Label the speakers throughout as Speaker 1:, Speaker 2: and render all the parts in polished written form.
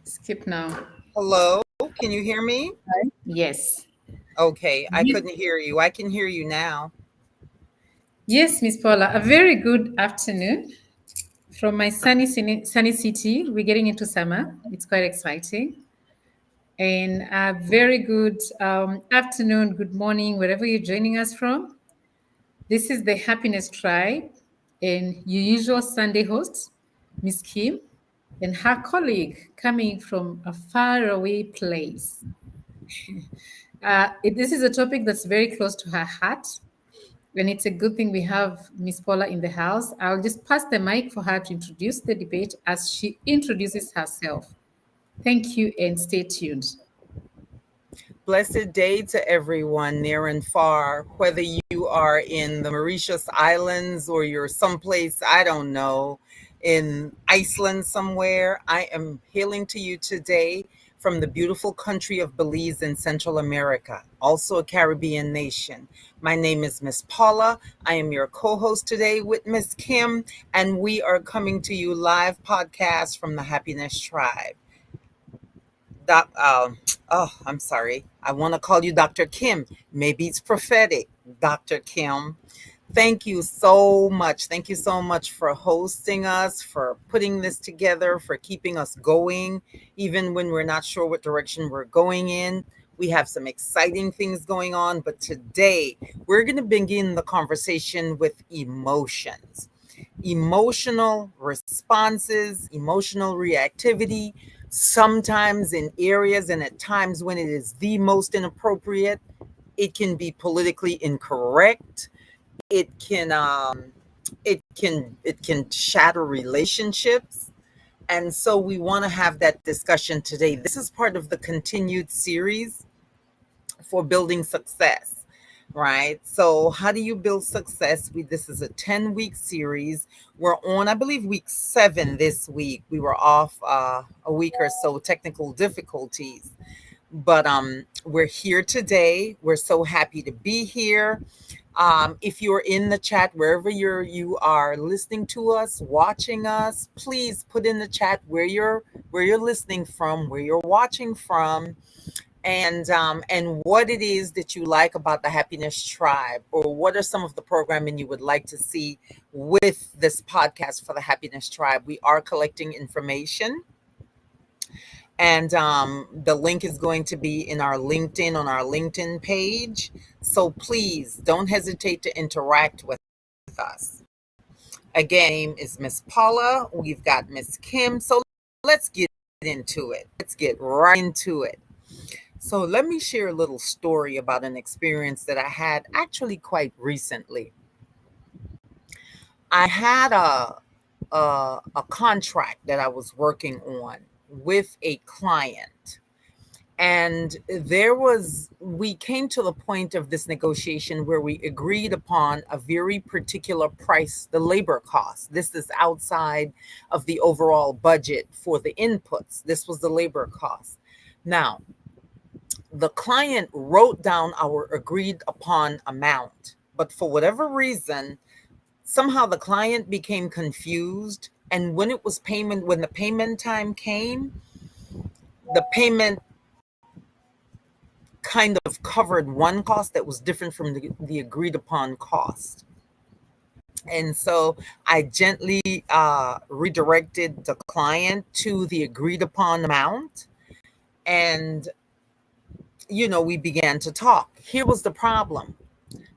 Speaker 1: Skip now.
Speaker 2: Hello, can you hear me?
Speaker 1: Yes.
Speaker 2: Okay, I
Speaker 1: Ye-
Speaker 2: couldn't hear you. I can hear you now.
Speaker 1: Yes, Miss Paula. A very good afternoon from my sunny city. We're getting into summer. It's quite exciting. And a very good afternoon, good morning, wherever you're joining us from. This is the Happiness Tribe and your usual Sunday host, Miss Kim, and her colleague coming from a faraway place. This is a topic that's very close to her heart. And it's a good thing we have Miss Paula in the house. I'll just pass the mic for her to introduce the debate as she introduces herself. Thank you and stay tuned.
Speaker 2: Blessed day to everyone near and far, whether you are in the Mauritius Islands or you're someplace, I don't know, in Iceland somewhere. I am hailing to you today from the beautiful country of Belize in Central America, also a Caribbean nation. My name is Miss Paula. I am your co-host today with Miss Kim, and we are coming to you live podcast from the Happiness Tribe. Doc, I'm sorry. I want to call you Dr. Kim. Maybe it's prophetic, Dr. Kim. Thank you so much. Thank you so much for hosting us, for putting this together, for keeping us going, even when we're not sure what direction we're going in. We have some exciting things going on, but today we're going to begin the conversation with emotions, emotional responses, emotional reactivity, sometimes in areas and at times when it is the most inappropriate. It can be politically incorrect. It can shatter relationships. And so we want to have that discussion today. This is part of the continued series for building success, right? So how do you build success? This is a 10-week series. We're on, I believe, week 7 this week. We were off a week or so, technical difficulties. But we're here today. We're so happy to be here. If you're in the chat, wherever you are listening to us, watching us, please put in the chat where you're listening from, where you're watching from, and what it is that you like about the Happiness Tribe, or what are some of the programming you would like to see with this podcast for the Happiness Tribe. We are collecting information, and the link is going to be in our LinkedIn, on our LinkedIn page. So please don't hesitate to interact with us. Again, name is Miss Paula. We've got Miss Kim. So let's get into it. Let's get right into it. So let me share a little story about an experience that I had actually quite recently. I had a contract that I was working on with a client. And we came to the point of this negotiation where we agreed upon a very particular price, the labor cost. This is outside of the overall budget for the inputs. This was the labor cost. Now, the client wrote down our agreed upon amount, but for whatever reason, somehow the client became confused. And when the payment time came, the payment kind of covered one cost that was different from the agreed upon cost. And so I gently redirected the client to the agreed upon amount. And, we began to talk. Here was the problem.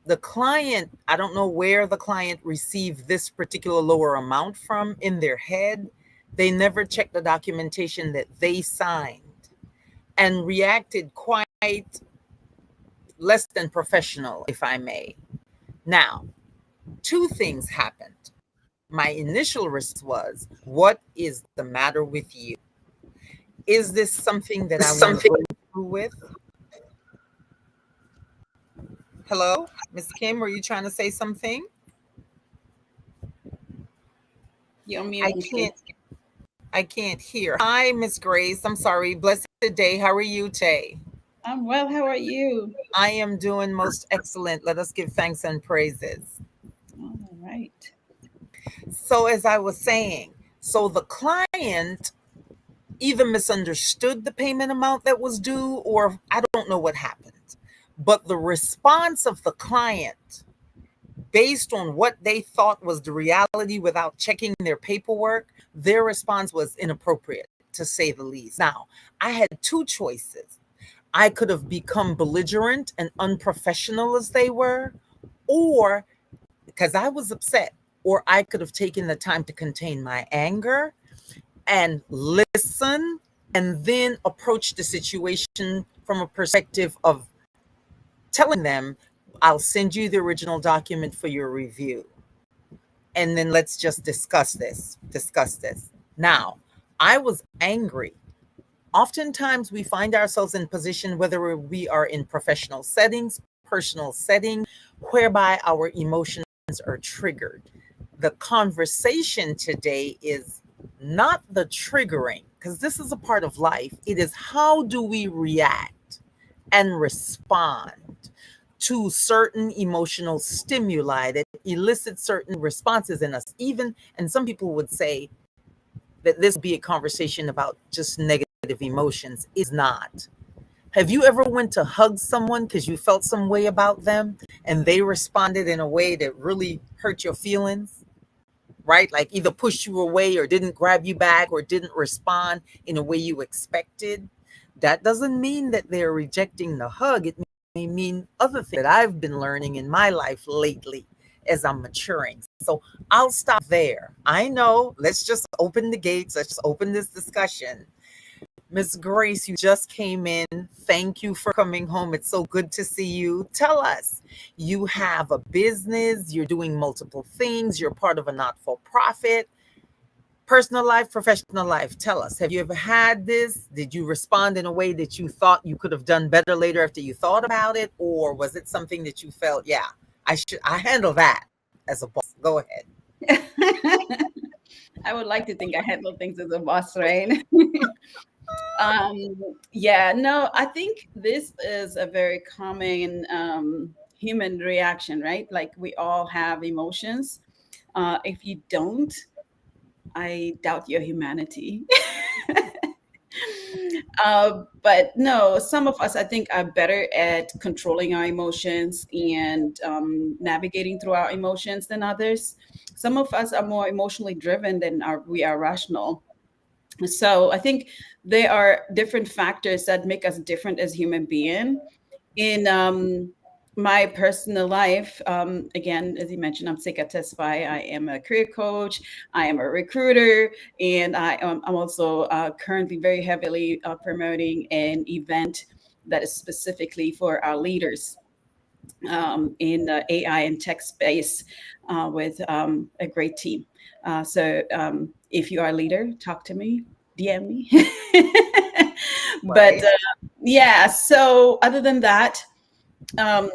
Speaker 2: The client, I don't know where the client received this particular lower amount from in their head. They never checked the documentation that they signed and reacted quite less than professional, if I may. Now, two things happened. My initial response was, what is the matter with you? Is this something that I want to
Speaker 1: Something.
Speaker 2: go through with? Hello, Miss Kim, were you trying to say something?
Speaker 3: You're
Speaker 2: I
Speaker 3: muted.
Speaker 2: can't I can't hear. Hi, Miss Grace. I'm sorry. Blessed day. How are you, Tay?
Speaker 3: I'm well. How are you?
Speaker 2: I am doing most excellent. Let us give thanks and praises.
Speaker 3: All right.
Speaker 2: So, as I was saying, so the client, either misunderstood the payment amount that was due, or I don't know what happened. But the response of the client, based on what they thought was the reality without checking their paperwork, their response was inappropriate, to say the least. Now, I had two choices. I could have become belligerent and unprofessional as they were, or because I was upset, or I could have taken the time to contain my anger and listen and then approach the situation from a perspective of telling them, I'll send you the original document for your review. And then let's just discuss this. Discuss this. Now, I was angry. Oftentimes we find ourselves in position, whether we are in professional settings, personal settings, whereby our emotions are triggered. The conversation today is not the triggering, because this is a part of life. It is, how do we react and respond to certain emotional stimuli that elicit certain responses in us? Even, and some people would say that this would be a conversation about just negative emotions. Is not. Have you ever went to hug someone because you felt some way about them and they responded in a way that really hurt your feelings? Right? Like either pushed you away or didn't grab you back or didn't respond in a way you expected. That doesn't mean that they're rejecting the hug. It may mean other things that I've been learning in my life lately as I'm maturing. So I'll stop there. I know, let's just open the gates. Let's just open this discussion. Miss Grace, you just came in. Thank you for coming home. It's so good to see you. Tell us, you have a business, you're doing multiple things, you're part of a not-for-profit. Personal life, professional life. Tell us, have you ever had this? Did you respond in a way that you thought you could have done better later after you thought about it? Or was it something that you felt, yeah, I handle that as a boss? Go ahead.
Speaker 3: I would like to think I handle things as a boss, right? um, yeah, no, I think this is a very common human reaction, right? Like we all have emotions. If you don't, I doubt your humanity. But no, some of us, I think, are better at controlling our emotions and navigating through our emotions than others. Some of us are more emotionally driven than we are rational. So I think there are different factors that make us different as human being. In my personal life, again, as you mentioned, I'm Sika Tesfai. I am a career coach. I am a recruiter, and I'm also currently very heavily promoting an event that is specifically for our leaders in the AI and tech space with a great team. So if you are a leader, talk to me, DM me. But
Speaker 2: Right.
Speaker 3: yeah, so other than that, um,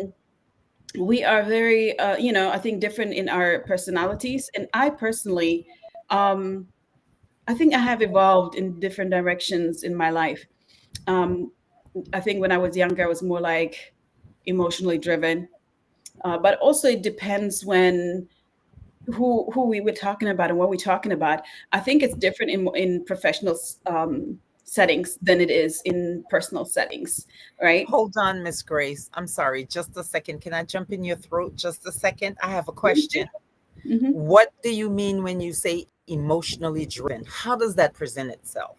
Speaker 3: we are very, I think, different in our personalities. And I personally, um, I think I have evolved in different directions in my life. Um, I think when I was younger, I was more like emotionally driven. But also, it depends when who we were talking about and what we're talking about. I think it's different in professional settings than it is in personal settings, right?
Speaker 2: Hold on, Miss Grace. I'm sorry, just a second. Can I jump in your throat just a second? I have a question.
Speaker 3: Hmm.
Speaker 2: What do you mean when you say emotionally driven? How does that present itself?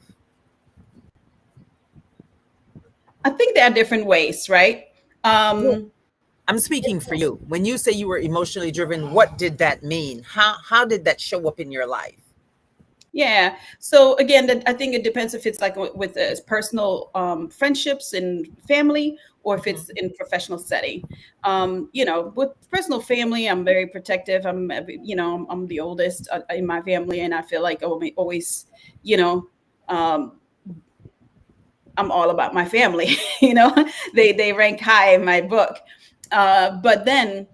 Speaker 3: I think there are different ways, right?
Speaker 2: Well,
Speaker 3: Um,
Speaker 2: I'm speaking for you. When you say you were emotionally driven, what did that mean? How did that show up in your life?
Speaker 3: Yeah. So again, I think it depends if it's like with personal friendships and family, or if it's
Speaker 2: Mhm.
Speaker 3: in professional setting. With personal family, I'm very protective. I'm the oldest in my family, and I feel like always, you know, um, I'm all about my family. They rank high in my book. But then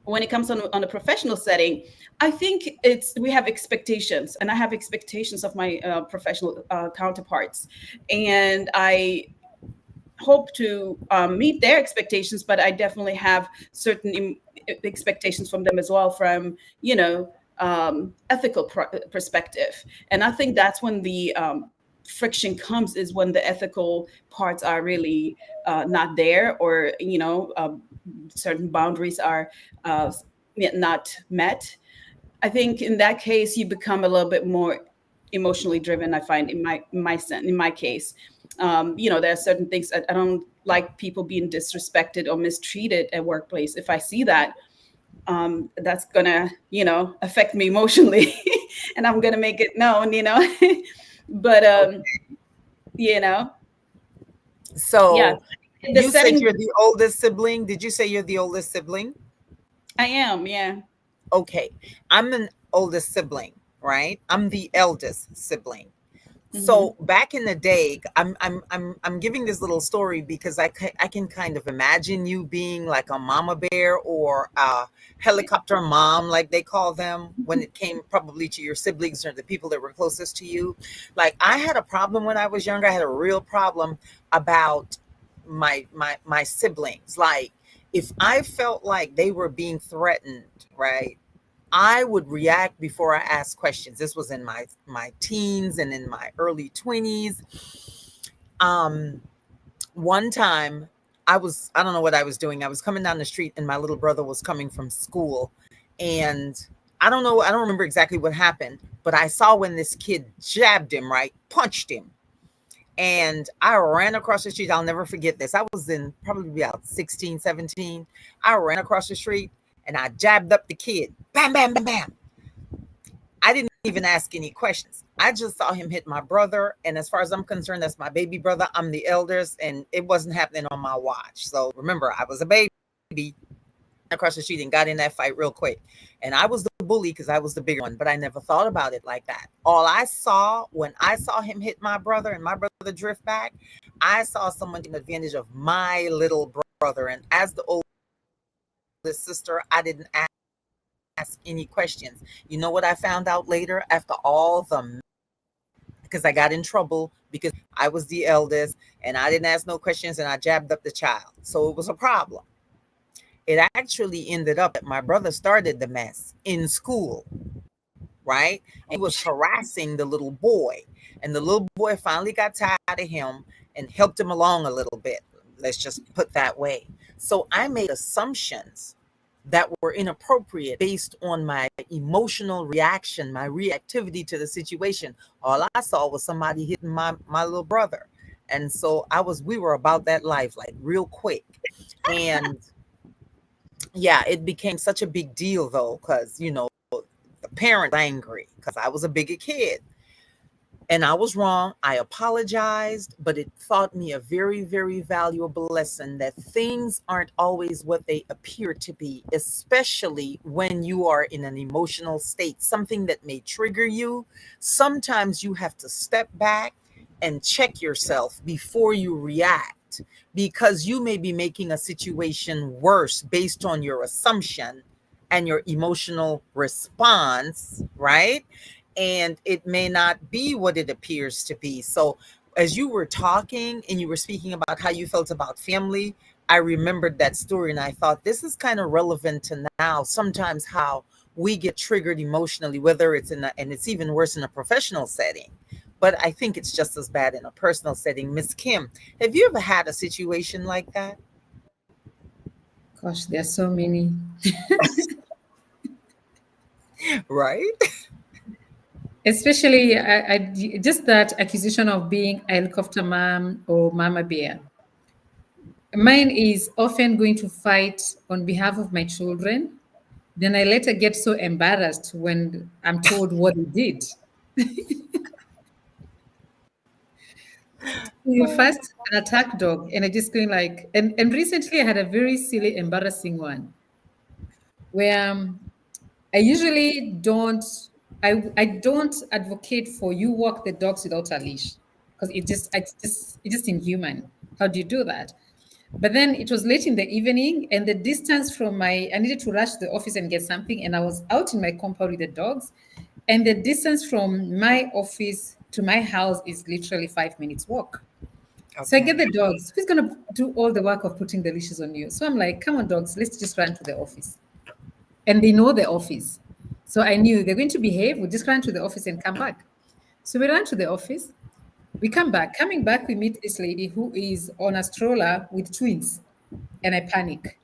Speaker 3: when it comes on a professional setting, I think we have expectations, and I have expectations of my professional counterparts, and I hope to meet their expectations, but I definitely have certain expectations from them as well, from ethical perspective. And I think that's when the friction comes is when the ethical parts are really not there, or certain boundaries are not met. I think in that case you become a little bit more emotionally driven. I find in my case, there are certain things I don't like people being disrespected or mistreated at workplace. If I see that, that's gonna affect me emotionally, and I'm gonna make it known. But you know, yeah,
Speaker 2: So
Speaker 3: the
Speaker 2: you said
Speaker 3: setting.
Speaker 2: you're the oldest sibling. Did you say you're the oldest sibling?
Speaker 3: I am, yeah.
Speaker 2: Okay. I'm an oldest sibling, right? I'm the eldest sibling.
Speaker 3: Hmm.
Speaker 2: So back in the day, I'm giving this little story because I can kind of imagine you being like a mama bear or a helicopter mom, like they call them, when it came probably to your siblings or the people that were closest to you. Like I had a problem when I was younger. I had a real problem about my siblings. Like if I felt like they were being threatened, right? I would react before I asked questions. This was in my teens and in my early 20s. Um, One time I don't know what I was doing. I was coming down the street and my little brother was coming from school. And I don't remember exactly what happened, but I saw when this kid jabbed him, right? Punched him. And I ran across the street. I'll never forget this. I was in probably about 16, 17. I ran across the street and I jabbed up the kid. Bam, bam, bam, bam. I didn't even ask any questions. I just saw him hit my brother. And as far as I'm concerned, that's my baby brother. I'm the eldest, and it wasn't happening on my watch. So remember, I was a baby across the street and got in that fight real quick. And I was the bully because I was the bigger one, but I never thought about it like that. All I saw when I saw him hit my brother and my brother drift back, I saw someone taking advantage of my little brother. And as the oldest sister, I didn't ask any questions. You know what I found out later after all the, because I got in trouble because I was the eldest and I didn't ask no questions and I jabbed up the child. So it was a problem. It actually ended up that my brother started the mess in school, right? And he was harassing the little boy. And the little boy finally got tired of him and helped him along a little bit. Let's just put that way. So I made assumptions that were inappropriate based on my emotional reaction, my reactivity to the situation. All I saw was somebody hitting my little brother. And so we were about that life, like real quick. And yeah, it became such a big deal though, because, the parent was angry because I was a bigger kid. And I was wrong. I apologized, but it taught me a very, very valuable lesson that things aren't always what they appear to be, especially when you are in an emotional state, something that may trigger you. Sometimes you have to step back and check yourself before you react, because you may be making a situation worse based on your assumption and your emotional response, right? And it may not be what it appears to be. So, as you were talking and you were speaking about how you felt about family, I remembered that story and I thought this is kind of relevant to now. Sometimes how we get triggered emotionally, whether it's and it's even worse in a professional setting. But I think it's just as bad in a personal setting. Miss Kim, have you ever had a situation like that?
Speaker 1: Gosh, there are so many.
Speaker 2: Right?
Speaker 1: Especially just that accusation of being a helicopter mom or mama bear. Mine is often going to fight on behalf of my children. Then I later get so embarrassed when I'm told what they did. You first an attack dog, and I just going like, and recently I had a very silly, embarrassing one where I usually don't, I don't advocate for you walk the dogs without a leash because it's just inhuman. How do you do that? But then it was late in the evening, and the distance from I needed to rush to the office and get something, and I was out in my compound with the dogs, and the distance from my office to my house is literally 5 minutes walk. So I
Speaker 2: Okay.
Speaker 1: get the dogs. Who's gonna do all the work of putting the leashes on you? So I'm like, come on, dogs, let's just run to the office. And they know the office. So I knew they're going to behave. We'll just run to the office and come back. So we ran to the office. We come back. Coming back, we meet this lady who is on a stroller with twins, and I panic.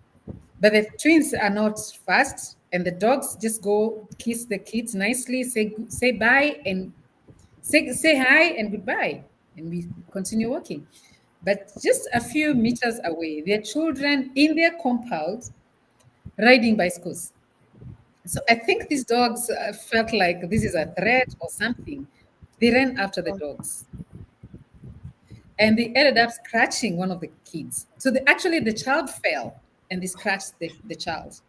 Speaker 1: But the twins are not fast, and the dogs just go kiss the kids nicely, say bye, and say hi and goodbye, and we continue walking. But just a few meters away, there are children in their compound riding bicycles. So I think these dogs felt like this is a threat or something. They ran after the dogs, and they ended up scratching one of the kids. So actually, the child fell and they scratched the child.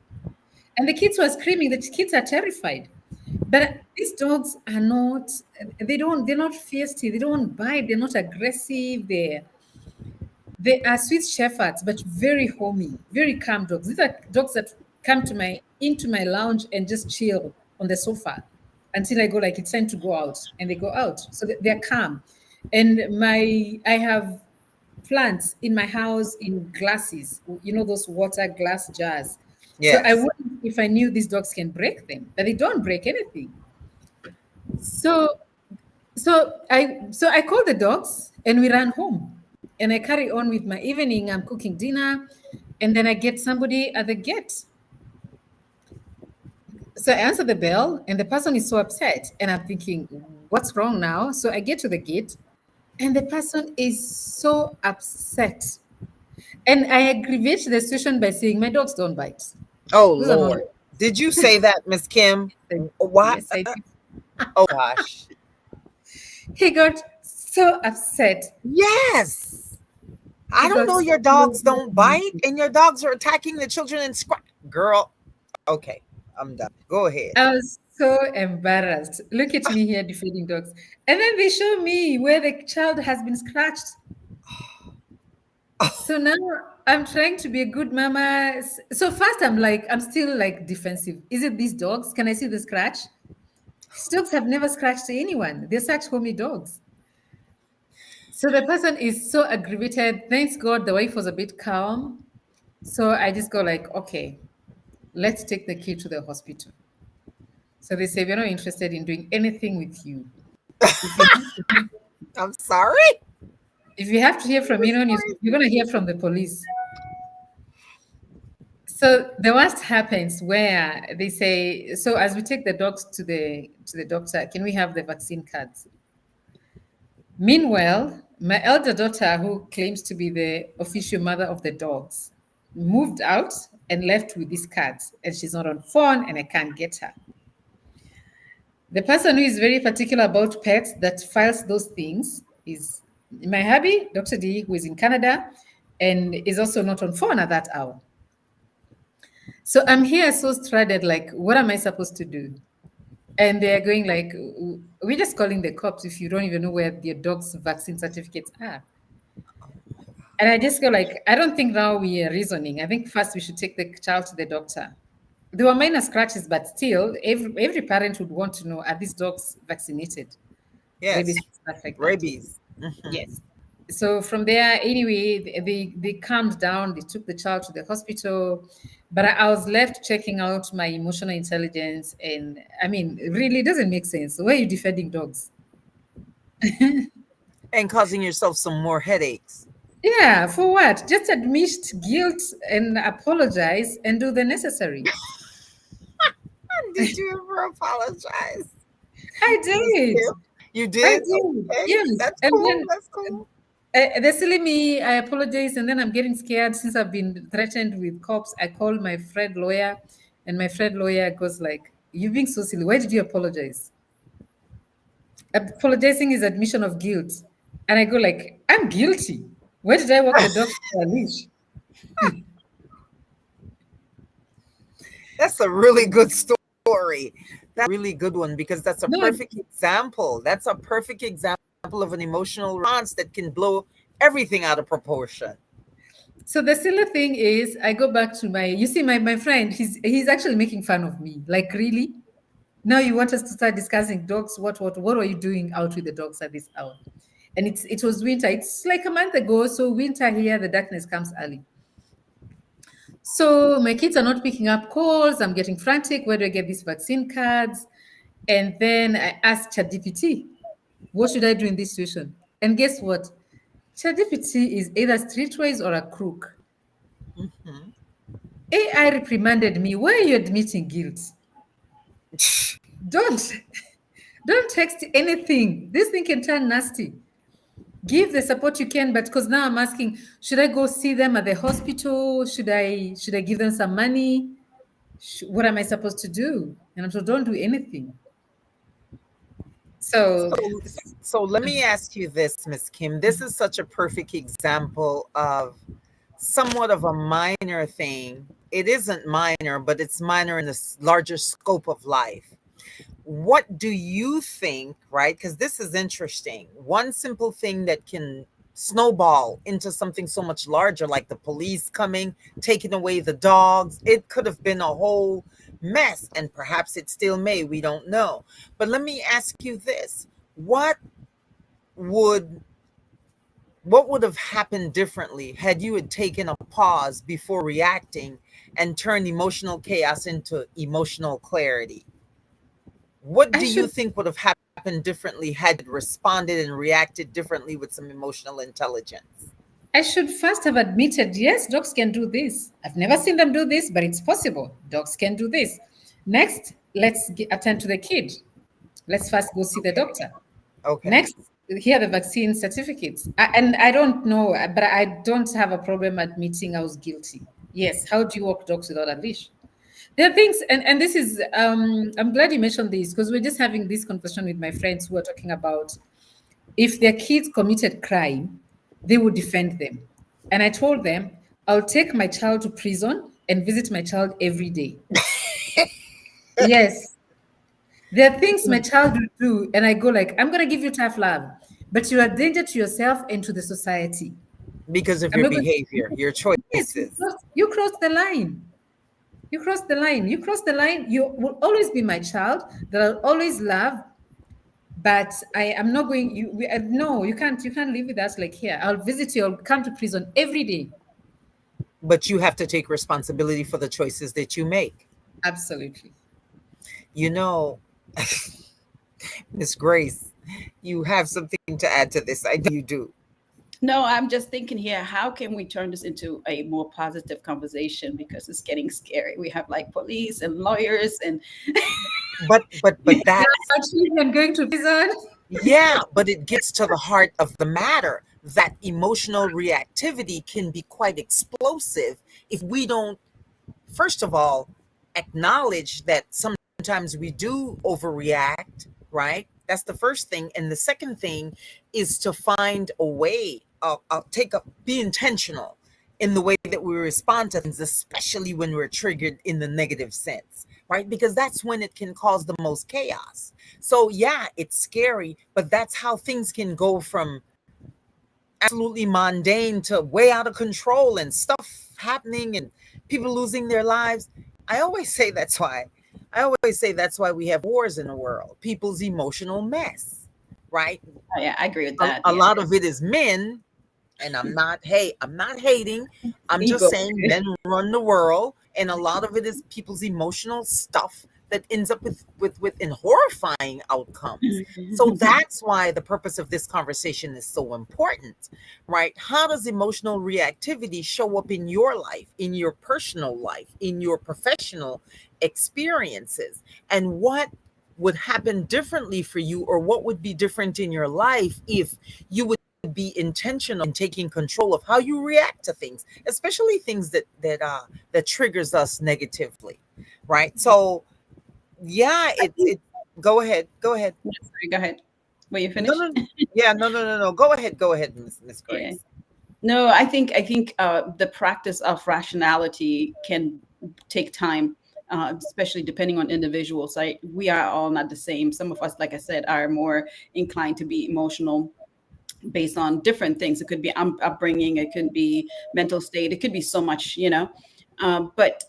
Speaker 1: And the kids were screaming. The kids are terrified. But these dogs are not, they're not feisty. They don't bite. They're not aggressive. They are sweet shepherds, but very homey, very calm dogs. These are dogs that come into my lounge and just chill on the sofa until I go like it's time to go out, and they go out. So they're calm. And I have plants in my house in glasses, those water glass jars. So I
Speaker 2: Yes.
Speaker 1: wouldn't if I knew these dogs can break them, but they don't break anything. So so I called the dogs and we ran home. And I carry on with my evening. I'm cooking dinner, and then I get somebody at the gate. So I answer the bell, and the person is so upset. And I'm thinking, what's wrong now? So I get to the gate, and the person is so upset. And I aggravate the situation by saying, my dogs don't bite.
Speaker 2: Oh
Speaker 1: Those are not.
Speaker 2: Lord. Did you say that, Miss Kim? Why?
Speaker 1: Yes, I did.
Speaker 2: Oh gosh.
Speaker 1: He got so upset.
Speaker 2: Yes. I
Speaker 1: He
Speaker 2: don't
Speaker 1: got
Speaker 2: know,
Speaker 1: so
Speaker 2: your dogs don't bite and your dogs are attacking the children and girl. Okay, I'm done. Go ahead.
Speaker 1: I was so embarrassed. Look at me here defending dogs. And then they show me where the child has been scratched. So now I'm trying to be a good mama. So first I'm still like defensive. Is it these dogs? Can I see the scratch? These dogs have never scratched anyone. They're such homey dogs. So the person is so aggravated. Thanks God the wife was a bit calm. So I just go like, okay, let's take the kid to the hospital. So they say, we're not interested in doing anything with you. If you have to hear,
Speaker 2: I'm sorry.
Speaker 1: if you have to hear from anyone, you're going to hear from the police. So the worst happens where they say, so as we take the dogs to the doctor, can we have the vaccine cards? Meanwhile, my elder daughter, who claims to be the official mother of the dogs, moved out and left with these cards, and she's not on phone, and I can't get her. The person who is very particular about pets that files those things is my hubby, Dr. D, who is in Canada and is also not on phone at that hour. So I'm here so stranded, like, what am I supposed to do? And they're going like, we're just calling the cops if you don't even know where your dog's vaccine certificates are. And I just go like, I don't think now we are reasoning. I think first we should take the child to the doctor. There were minor scratches, but still, every parent would want to know, are these dogs vaccinated?
Speaker 2: Yes.
Speaker 1: Rabies, stuff like that.
Speaker 2: Rabies. Mhm.
Speaker 1: Yes. So from there, anyway, they calmed down. They took the child to the hospital, but I was left checking out my emotional intelligence. And I mean, really, it doesn't make sense. Why are you defending dogs?
Speaker 2: And causing yourself some more headaches.
Speaker 1: Yeah, for what? Just admit guilt and apologize and do the necessary.
Speaker 2: Did you ever apologize?
Speaker 1: I
Speaker 2: Miss
Speaker 1: did.
Speaker 2: Kim? You
Speaker 1: I
Speaker 2: did?
Speaker 1: did.
Speaker 2: Okay.
Speaker 1: Yes.
Speaker 2: That's
Speaker 1: And
Speaker 2: cool.
Speaker 1: then
Speaker 2: That's cool.
Speaker 1: they're silly me. I apologize, and then I'm getting scared since I've been threatened with cops. I call my friend lawyer, and my friend lawyer goes like, "You're being so silly. Why did you apologize? Apologizing is admission of guilt." And I go like, "I'm guilty. Why did I walk the dog to a leash?"
Speaker 2: That's a really good story. That's a really good one because that's a
Speaker 1: No.
Speaker 2: perfect example. That's a perfect example of an emotional response that can blow everything out of proportion.
Speaker 1: So the silly thing is, I go back to you see, my friend, he's actually making fun of me. Like, really? Now you want us to start discussing dogs? What are you doing out with the dogs at this hour? And it was winter. It's like a month ago. So winter here, the darkness comes early. So my kids are not picking up calls. I'm getting frantic. Where do I get these vaccine cards? And then I asked ChatGPT, what should I do in this situation? And guess what? ChatGPT is either streetwise or a crook.
Speaker 2: Mhm.
Speaker 1: AI reprimanded me. Why are you admitting guilt? Don't don't text anything. This thing can turn nasty. Give the support you can, but because now I'm asking, should I go see them at the hospital? Should I give them some money? What am I supposed to do? And I'm told, don't do anything. So
Speaker 2: So, so let me ask you this, Miss Kim. This is such a perfect example of somewhat of a minor thing. It isn't minor, but it's minor in the larger scope of life. What do you think, right? Because this is interesting. One simple thing that can snowball into something so much larger, like the police coming, taking away the dogs. It could have been a whole mess, and perhaps it still may. We don't know. But let me ask you this: what would what would have happened differently had you had taken a pause before reacting and turned emotional chaos into emotional clarity? What
Speaker 1: I
Speaker 2: do you
Speaker 1: should
Speaker 2: think would have happened differently had you responded and reacted differently with some emotional intelligence?
Speaker 1: I should first have admitted, yes, dogs can do this. I've never seen them do this, but it's possible. Dogs can do this. Next, let's attend to the kid. Let's first go see the
Speaker 2: Okay.
Speaker 1: doctor.
Speaker 2: Okay.
Speaker 1: Next, here are the vaccine certificates. And I don't know, but I don't have a problem admitting I was guilty. Yes, how do you walk dogs without a leash? There are things, and this is, I'm glad you mentioned this because we're just having this conversation with my friends who are talking about if their kids committed crime, they would defend them. And I told them, I'll take my child to prison and visit my child every day. Yes, there are things my child will do, and I go like, I'm gonna give you tough love, but you're a danger to yourself and to the society.
Speaker 2: Because of
Speaker 1: I'm
Speaker 2: your
Speaker 1: not going
Speaker 2: behavior,
Speaker 1: to
Speaker 2: your
Speaker 1: yes,
Speaker 2: choices.
Speaker 1: you cross the line. You cross the line. You cross the line. You will always be my child that I'll always love, but I am not going. No, you can't live with us like here. I'll visit you. I'll come to prison every day.
Speaker 2: But you have to take responsibility for the choices that you make.
Speaker 1: Absolutely.
Speaker 2: You know, Miss Grace, you have something to add to this. I know you do.
Speaker 3: No, I'm just thinking here, how can we turn this into a more positive conversation? Because it's getting scary. We have like police and lawyers and
Speaker 2: But
Speaker 1: Now
Speaker 2: that's
Speaker 1: our children going to prison.
Speaker 2: yeah, but it gets to the heart of the matter that emotional reactivity can be quite explosive if we don't, first of all, acknowledge that sometimes we do overreact, right? That's the first thing. And the second thing is to find a way, be intentional in the way that we respond to things, especially when we're triggered in the negative sense, right? Because that's when it can cause the most chaos. So, yeah, it's scary, but that's how things can go from absolutely mundane to way out of control and stuff happening and people losing their lives. I always say that's why. I always say that's why we have wars in the world. People's emotional mess, right?
Speaker 3: oh, yeah, I agree with
Speaker 2: A,
Speaker 3: that.
Speaker 2: a
Speaker 3: Yeah,
Speaker 2: lot of it is men, and I'm not hating. I'm just
Speaker 3: ego.
Speaker 2: saying men run the world, and a lot of it is people's emotional stuff that ends up with in horrifying outcomes. So that's why the purpose of this conversation is so important, right? How does emotional reactivity show up in your life, in your personal life, in your professional experiences, and what would happen differently for you, or what would be different in your life if you would be intentional in taking control of how you react to things, especially things that triggers us negatively, right? So yeah,
Speaker 3: I think,
Speaker 2: it go ahead, go ahead.
Speaker 3: yeah, sorry, go ahead. Were you
Speaker 2: No,
Speaker 3: finished?
Speaker 2: no, yeah, no, go ahead, Miss
Speaker 3: Yeah.
Speaker 2: Grace.
Speaker 3: No, I think the practice of rationality can take time, especially depending on individuals. We are all not the same. Some of us, like I said, are more inclined to be emotional based on different things. It could be upbringing, it could be mental state, it could be so much, But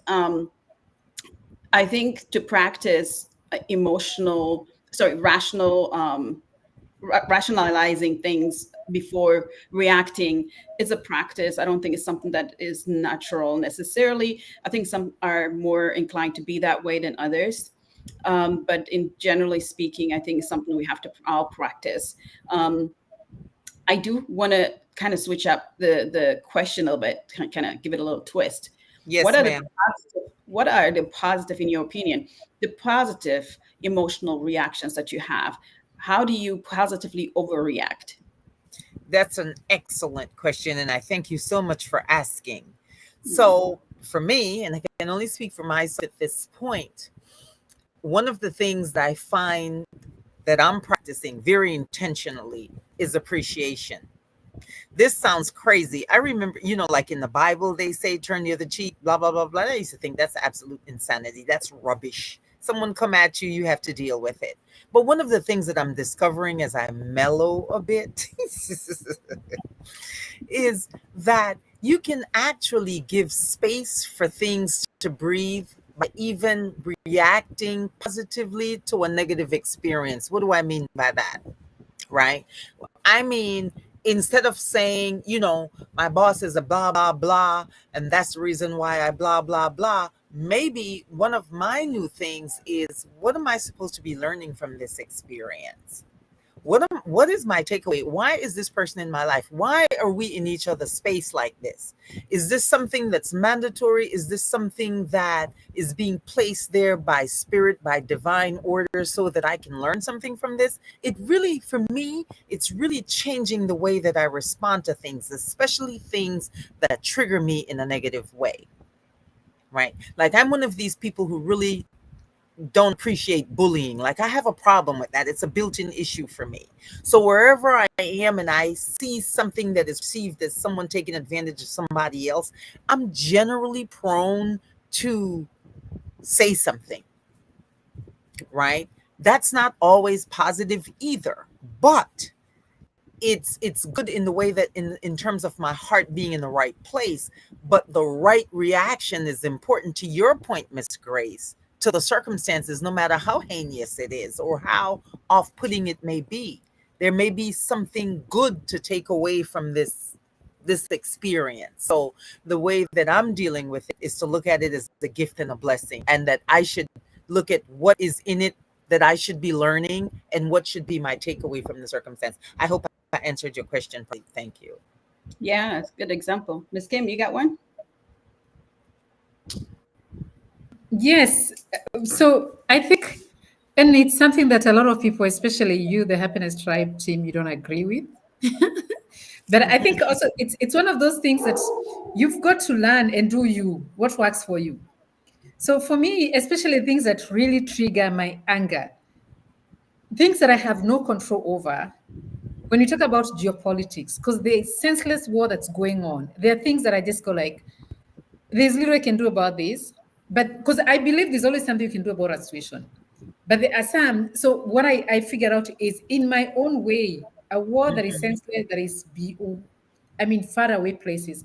Speaker 3: I think to practice rational, rationalizing things before reacting is a practice. I don't think it's something that is natural necessarily. I think some are more inclined to be that way than others. But in generally speaking, I think it's something we have to all practice. Um, I do want to kind of switch up the question a little bit, kind of give it a little twist. What
Speaker 2: Yes,
Speaker 3: are the
Speaker 2: ma'am.
Speaker 3: what are the positive, in your opinion, the positive emotional reactions that you have? How do you positively overreact?
Speaker 2: That's an excellent question, and I thank you so much for asking.
Speaker 3: Mm.
Speaker 2: So, for me, and I can only speak for myself at this point, one of the things that I find that I'm practicing very intentionally is appreciation. This sounds crazy. I remember, like in the Bible, they say turn the other cheek, blah, blah, blah, blah. I used to think that's absolute insanity. That's rubbish. Someone come at you, you have to deal with it. But one of the things that I'm discovering as I mellow a bit is that you can actually give space for things to breathe by even reacting positively to a negative experience. What do I mean by that? Right? I mean, instead of saying, my boss is a blah, blah, blah, and that's the reason why I blah, blah, blah, maybe one of my new things is what am I supposed to be learning from this experience? What is my takeaway? Why is this person in my life? Why are we in each other's space like this? Is this something that's mandatory? Is this something that is being placed there by spirit, by divine order, so that I can learn something from this? It really, for me, it's really changing the way that I respond to things, especially things that trigger me in a negative way. Right? Like I'm one of these people who really don't appreciate bullying. Like I have a problem with that. It's a built-in issue for me. So wherever I am and I see something that is perceived as someone taking advantage of somebody else, I'm generally prone to say something, right? That's not always positive either. But it's good in the way that in terms of my heart being in the right place, but the right reaction is important, to your point, Miss Grace, to the circumstances, no matter how heinous it is or how off-putting it may be. There may be something good to take away from this experience. So the way that I'm dealing with it is to look at it as a gift and a blessing, and that I should look at what is in it that I should be learning and what should be my takeaway from the circumstance. I hope I answered your question. Thank you.
Speaker 3: Yeah, it's a good example. Miss Kim, you got one?
Speaker 1: Yes. So I think, and it's something that a lot of people, especially you, the Happiness Tribe team, you don't agree with. But I think also it's one of those things that you've got to learn and do you, what works for you. So for me, especially things that really trigger my anger, things that I have no control over, when you talk about geopolitics, because the senseless war that's going on, there are things that I just go like, there's little I can do about this. But because I believe there's always something you can do about a situation. But there are some, so what I figured out is in my own way, a war that is
Speaker 2: Mhm.
Speaker 1: senseless, that is I mean, far away places.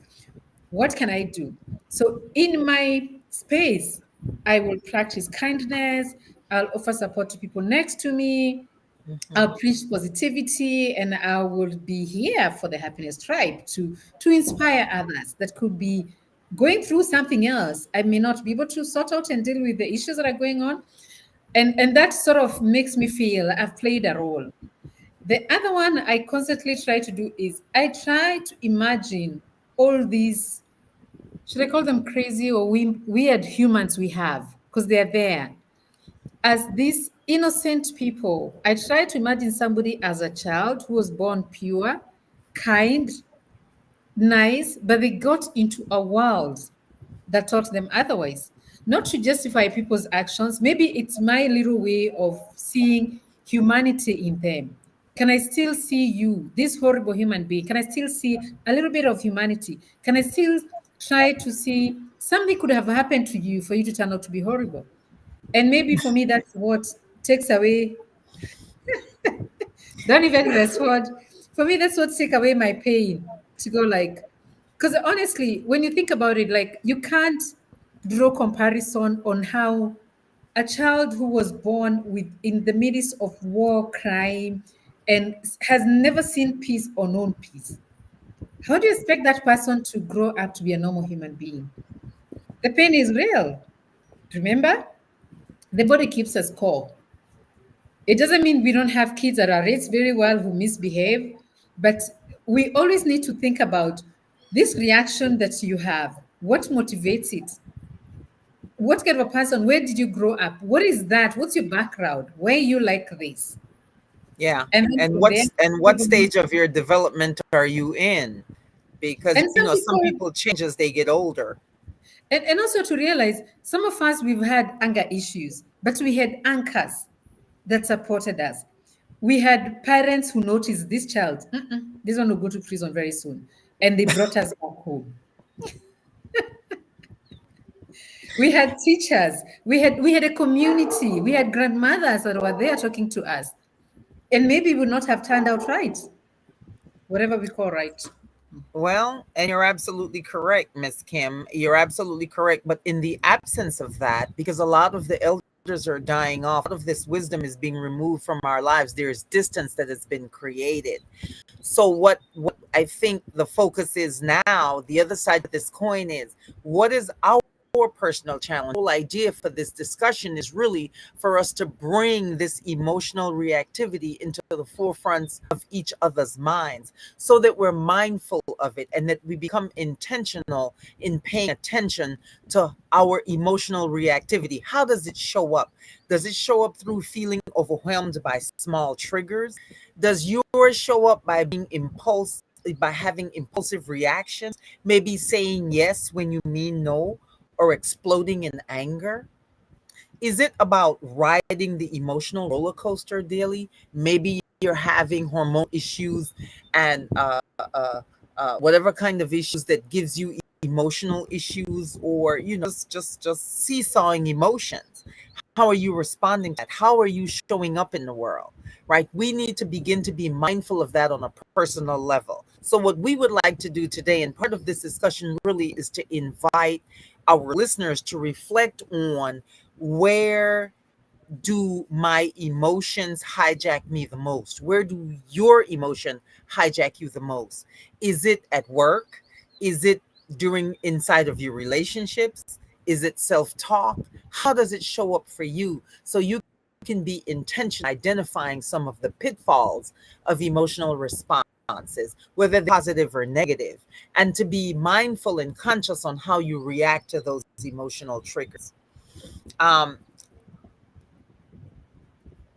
Speaker 1: What can I do? So in my space, I will practice kindness. I'll offer support to people next to me. I'll
Speaker 2: Mhm.
Speaker 1: preach positivity, and I will be here for the Happiness Tribe to inspire others that could be going through something else. I may not be able to sort out and deal with the issues that are going on. And that sort of makes me feel I've played a role. The other one I constantly try to do is I try to imagine all these, should I call them crazy or weird humans we have, because they're there as these innocent people. I try to imagine somebody as a child who was born pure, kind, nice, but they got into a world that taught them otherwise. Not to justify people's actions. Maybe it's my little way of seeing humanity in them. Can I still see you, this horrible human being? Can I still see a little bit of humanity? Can I still try to see something could have happened to you for you to turn out to be horrible? And maybe for me, that's what takes away, don't even respond. For me, that's what take away my pain to go like, because honestly, when you think about it, like you can't draw comparison on how a child who was born with in the midst of war, crime, and has never seen peace or known peace. How do you expect that person to grow up to be a normal human being? The pain is real. Remember, the body keeps a score. It doesn't mean we don't have kids that are raised very well who misbehave. But we always need to think about this reaction that you have. What motivates it? What kind of a person? Where did you grow up? What is that? What's your background? Where you like this?
Speaker 2: Yeah.
Speaker 1: And then
Speaker 2: And
Speaker 1: from there,
Speaker 2: what stage of your development are you in? Because
Speaker 1: and some
Speaker 2: some
Speaker 1: people,
Speaker 2: people change as they get older.
Speaker 1: and also to realize some of us, we've had anger issues, but we had anchors that supported us. We had parents who noticed this child, this one will go to prison very soon. And they brought us back home. We had teachers, we had a community, we had grandmothers that were there talking to us. And maybe would not have turned out right, whatever we call right.
Speaker 2: Well, and you're absolutely correct, Miss Kim. You're absolutely correct. But in the absence of that, because a lot of the elders are dying off, a lot of this wisdom is being removed from our lives. There's distance that has been created. So what I think the focus is now, the other side of this coin is, what is our personal challenge? The whole idea for this discussion is really for us to bring this emotional reactivity into the forefronts of each other's minds so that we're mindful of it and that we become intentional in paying attention to our emotional reactivity. How does it show up? Does it show up through feeling overwhelmed by small triggers? Does yours show up by being impulsive, by having impulsive reactions, maybe saying yes when you mean no, or exploding in anger? Is it about riding the emotional roller coaster daily? Maybe you're having hormone issues and whatever kind of issues that gives you emotional issues, or just seesawing emotions. How are you responding to that? How are you showing up in the world? Right? We need to begin to be mindful of that on a personal level. So, what we would like to do today, and part of this discussion really is to invite our listeners to reflect on, where do my emotions hijack me the most? Where do your emotion hijack you the most? Is it at work? Is it during inside of your relationships? Is it self-talk? How does it show up for you? So you can be intentional identifying some of the pitfalls of emotional responses, whether they're positive or negative, and to be mindful and conscious on how you react to those emotional triggers. Um,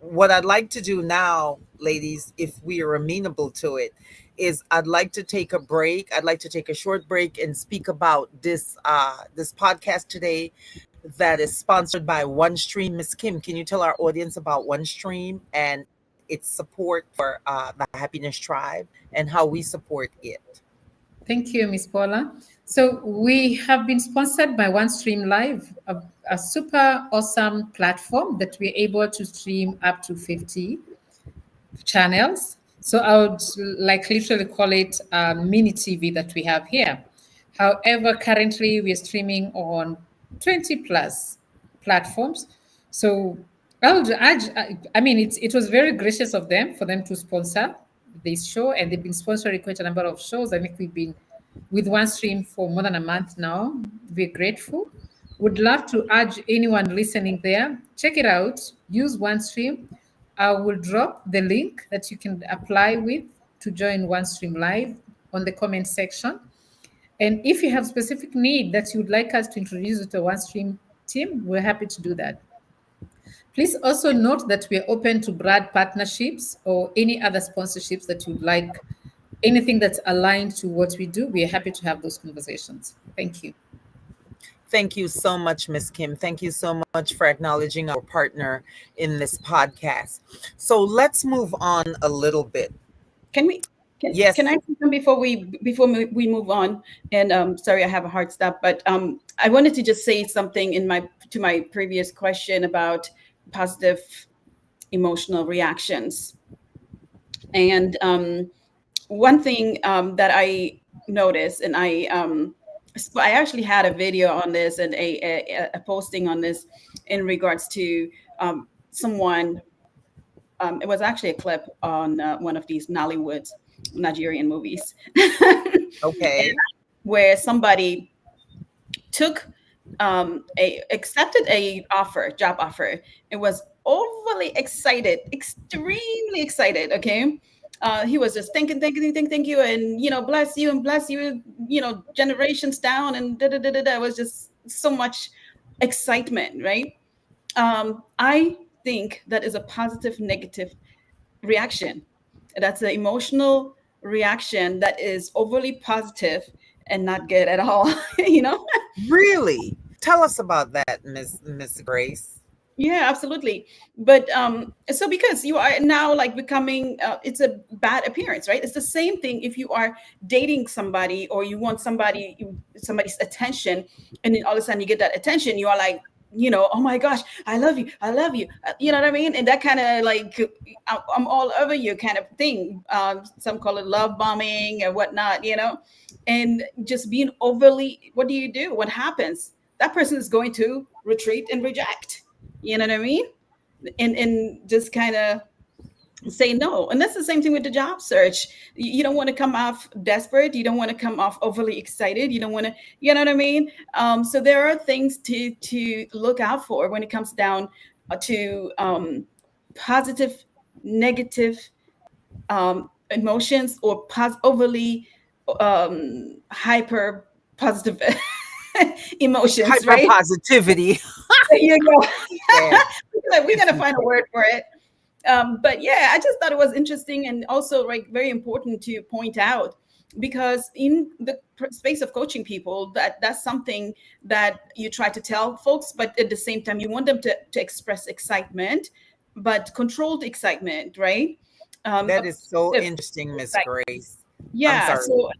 Speaker 2: what I'd like to do now, ladies, if we are amenable to it, is I'd like to take a break. I'd like to take a short break and speak about this podcast today that is sponsored by OneStream. Miss Kim, can you tell our audience about OneStream and its support for the Happiness Tribe and how we support it?
Speaker 1: Thank you, Miss Paula. So we have been sponsored by OneStream Live, a super awesome platform that we're able to stream up to 50 channels. So I would like literally call it a mini TV that we have here. However, currently we're streaming on 20 plus platforms. So I mean, it was very gracious of them for them to sponsor this show, and they've been sponsoring quite a number of shows. I think we've been with OneStream for more than a month now. We're grateful. Would love to urge anyone listening there, check it out. Use OneStream. I will drop the link that you can apply with to join OneStream Live on the comment section. And if you have specific need that you would like us to introduce you to OneStream team, we're happy to do that. Please also note that we are open to broad partnerships or any other sponsorships that you'd like, anything that's aligned to what we do. We are happy to have those conversations. Thank you.
Speaker 2: Thank you so much, Miss Kim. Thank you so much for acknowledging our partner in this podcast. So let's move on a little bit.
Speaker 3: Can we can
Speaker 2: Yes.
Speaker 3: I say something before we move on? And sorry, I have a hard stop, but I wanted to just say something in my to my previous question about positive emotional reactions. And one thing that I noticed, and I actually had a video on this and a posting on this in regards to someone. It was actually a clip on one of these Nollywood Nigerian movies,
Speaker 2: Okay.
Speaker 3: where somebody took a accepted a job offer, and was overly excited, extremely excited. Okay, He was just thank you, and bless you and bless you, generations down, and da da da da da. It was just so much excitement, right? I think that is a positive negative reaction. That's an emotional reaction that is overly positive and not good at all. you know
Speaker 2: Really? Tell us about that, Miss Grace.
Speaker 3: Yeah, absolutely. But so because you are now like becoming, it's a bad appearance, right? It's the same thing if you are dating somebody or you want somebody's attention, and then all of a sudden you get that attention, you are like, oh my gosh, I love you, I love you. You know what I mean? And that kind of like, I'm all over you kind of thing. Some call it love bombing and whatnot, and just being overly. What do you do? What happens? That person is going to retreat and reject. You know what I mean? And just kind of say no. And that's the same thing with the job search. You don't want to come off desperate. You don't want to come off overly excited. You don't want to, you know what I mean? So there are things to look out for when it comes down to positive, negative emotions, or overly hyper positive emotions,
Speaker 2: Hyper
Speaker 3: right?
Speaker 2: positivity.
Speaker 3: There you go.
Speaker 2: Yeah.
Speaker 3: We're gonna find a word for it. But yeah, I just thought it was interesting, and also like very important to point out, because in the space of coaching people, that's something that you try to tell folks, but at the same time you want them to express excitement, but controlled excitement, right? A
Speaker 2: That is so
Speaker 3: positive
Speaker 2: interesting, Miss
Speaker 3: excitement.
Speaker 2: Grace. I'm
Speaker 3: Yeah.
Speaker 2: sorry.
Speaker 3: So
Speaker 2: Go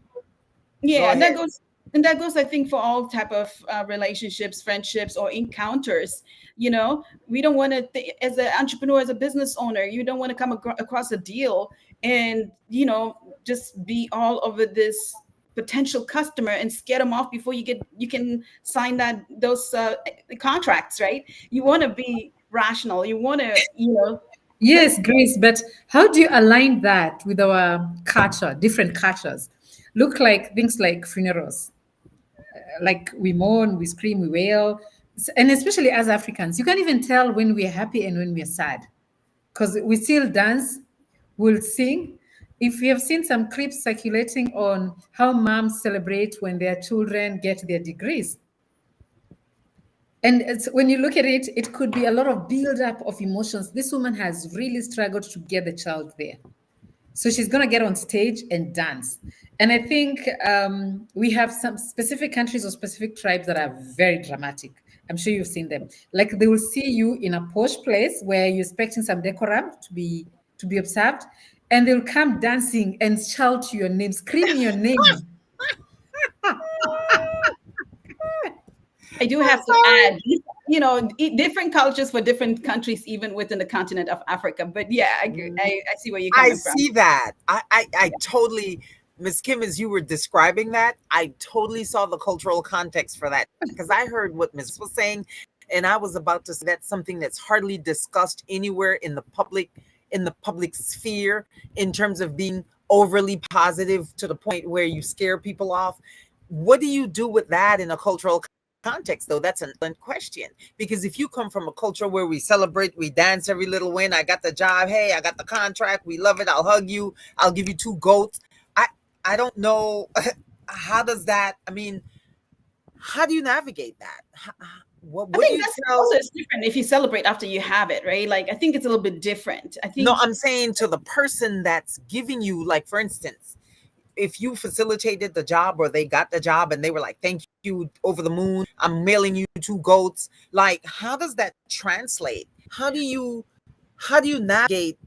Speaker 3: yeah, and that
Speaker 2: ahead.
Speaker 3: goes, I think, for all type of relationships, friendships, or encounters. We don't want to as an entrepreneur, as a business owner, you don't want to come across a deal and just be all over this potential customer and scare them off before you can sign those contracts, right? You want to be rational, you want to let
Speaker 1: Yes, Grace, but how do you align that with our culture, different cultures? Look like things like funerals, like we mourn, we scream, we wail. And especially as Africans, you can't even tell when we're happy and when we're sad because we still dance, we'll sing. If you have seen some clips circulating on how moms celebrate when their children get their degrees, and when you look at it, it could be a lot of build-up of emotions. This woman has really struggled to get the child there. So she's going to get on stage and dance. And I think we have some specific countries or specific tribes that are very dramatic. I'm sure you've seen them. Like they will see you in a posh place where you're expecting some decorum to be observed, and they'll come dancing and shout your name, screaming your name.
Speaker 3: I do
Speaker 2: I'm
Speaker 3: have to
Speaker 2: sorry.
Speaker 3: add, different cultures for different countries, even within the continent of Africa. But yeah, I see where you're
Speaker 2: I
Speaker 3: coming from.
Speaker 2: see that. I totally, Miss Kim, as you were describing that, I totally saw the cultural context for that because I heard what Miss was saying, and I was about to say that's something that's hardly discussed anywhere in the public sphere in terms of being overly positive to the point where you scare people off. What do you do with that in a cultural context, though? That's an excellent question. Because if you come from a culture where we celebrate, we dance every little win, I got the job, hey, I got the contract, we love it, I'll hug you, I'll give you two goats. I I don't know how does that. I mean, how do you navigate that?
Speaker 3: I
Speaker 2: What do
Speaker 3: think
Speaker 2: you
Speaker 3: that's also
Speaker 2: tell?
Speaker 3: it's different if you celebrate after you have it, right? Like I think it's a little bit different. I
Speaker 2: No,
Speaker 3: think
Speaker 2: I'm saying to the person that's giving you, like, for instance, if you facilitated the job or they got the job and they were like, thank you, over the moon, I'm mailing you two goats. Like, how does that translate? How do you navigate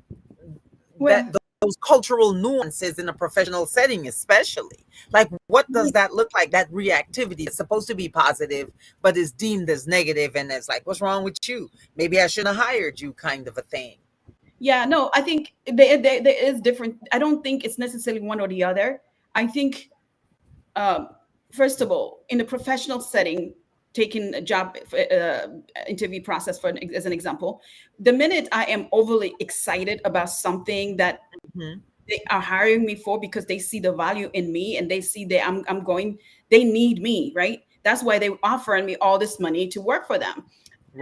Speaker 2: that
Speaker 3: well,
Speaker 2: those cultural nuances in a professional setting, especially? Like, what does that look like? That reactivity is supposed to be positive, but is deemed as negative, and it's like, what's wrong with you? Maybe I shouldn't have hired you, kind of a thing.
Speaker 3: yeah, no, I think there is different. I don't think it's necessarily one or the other. I think um, first of all, in a professional setting, taking a job interview process as an example, the minute I am overly excited about something that
Speaker 2: Mhm.
Speaker 3: they are hiring me for because they see the value in me and they see that I'm going, they need me, right? That's why they're offering me all this money to work for them.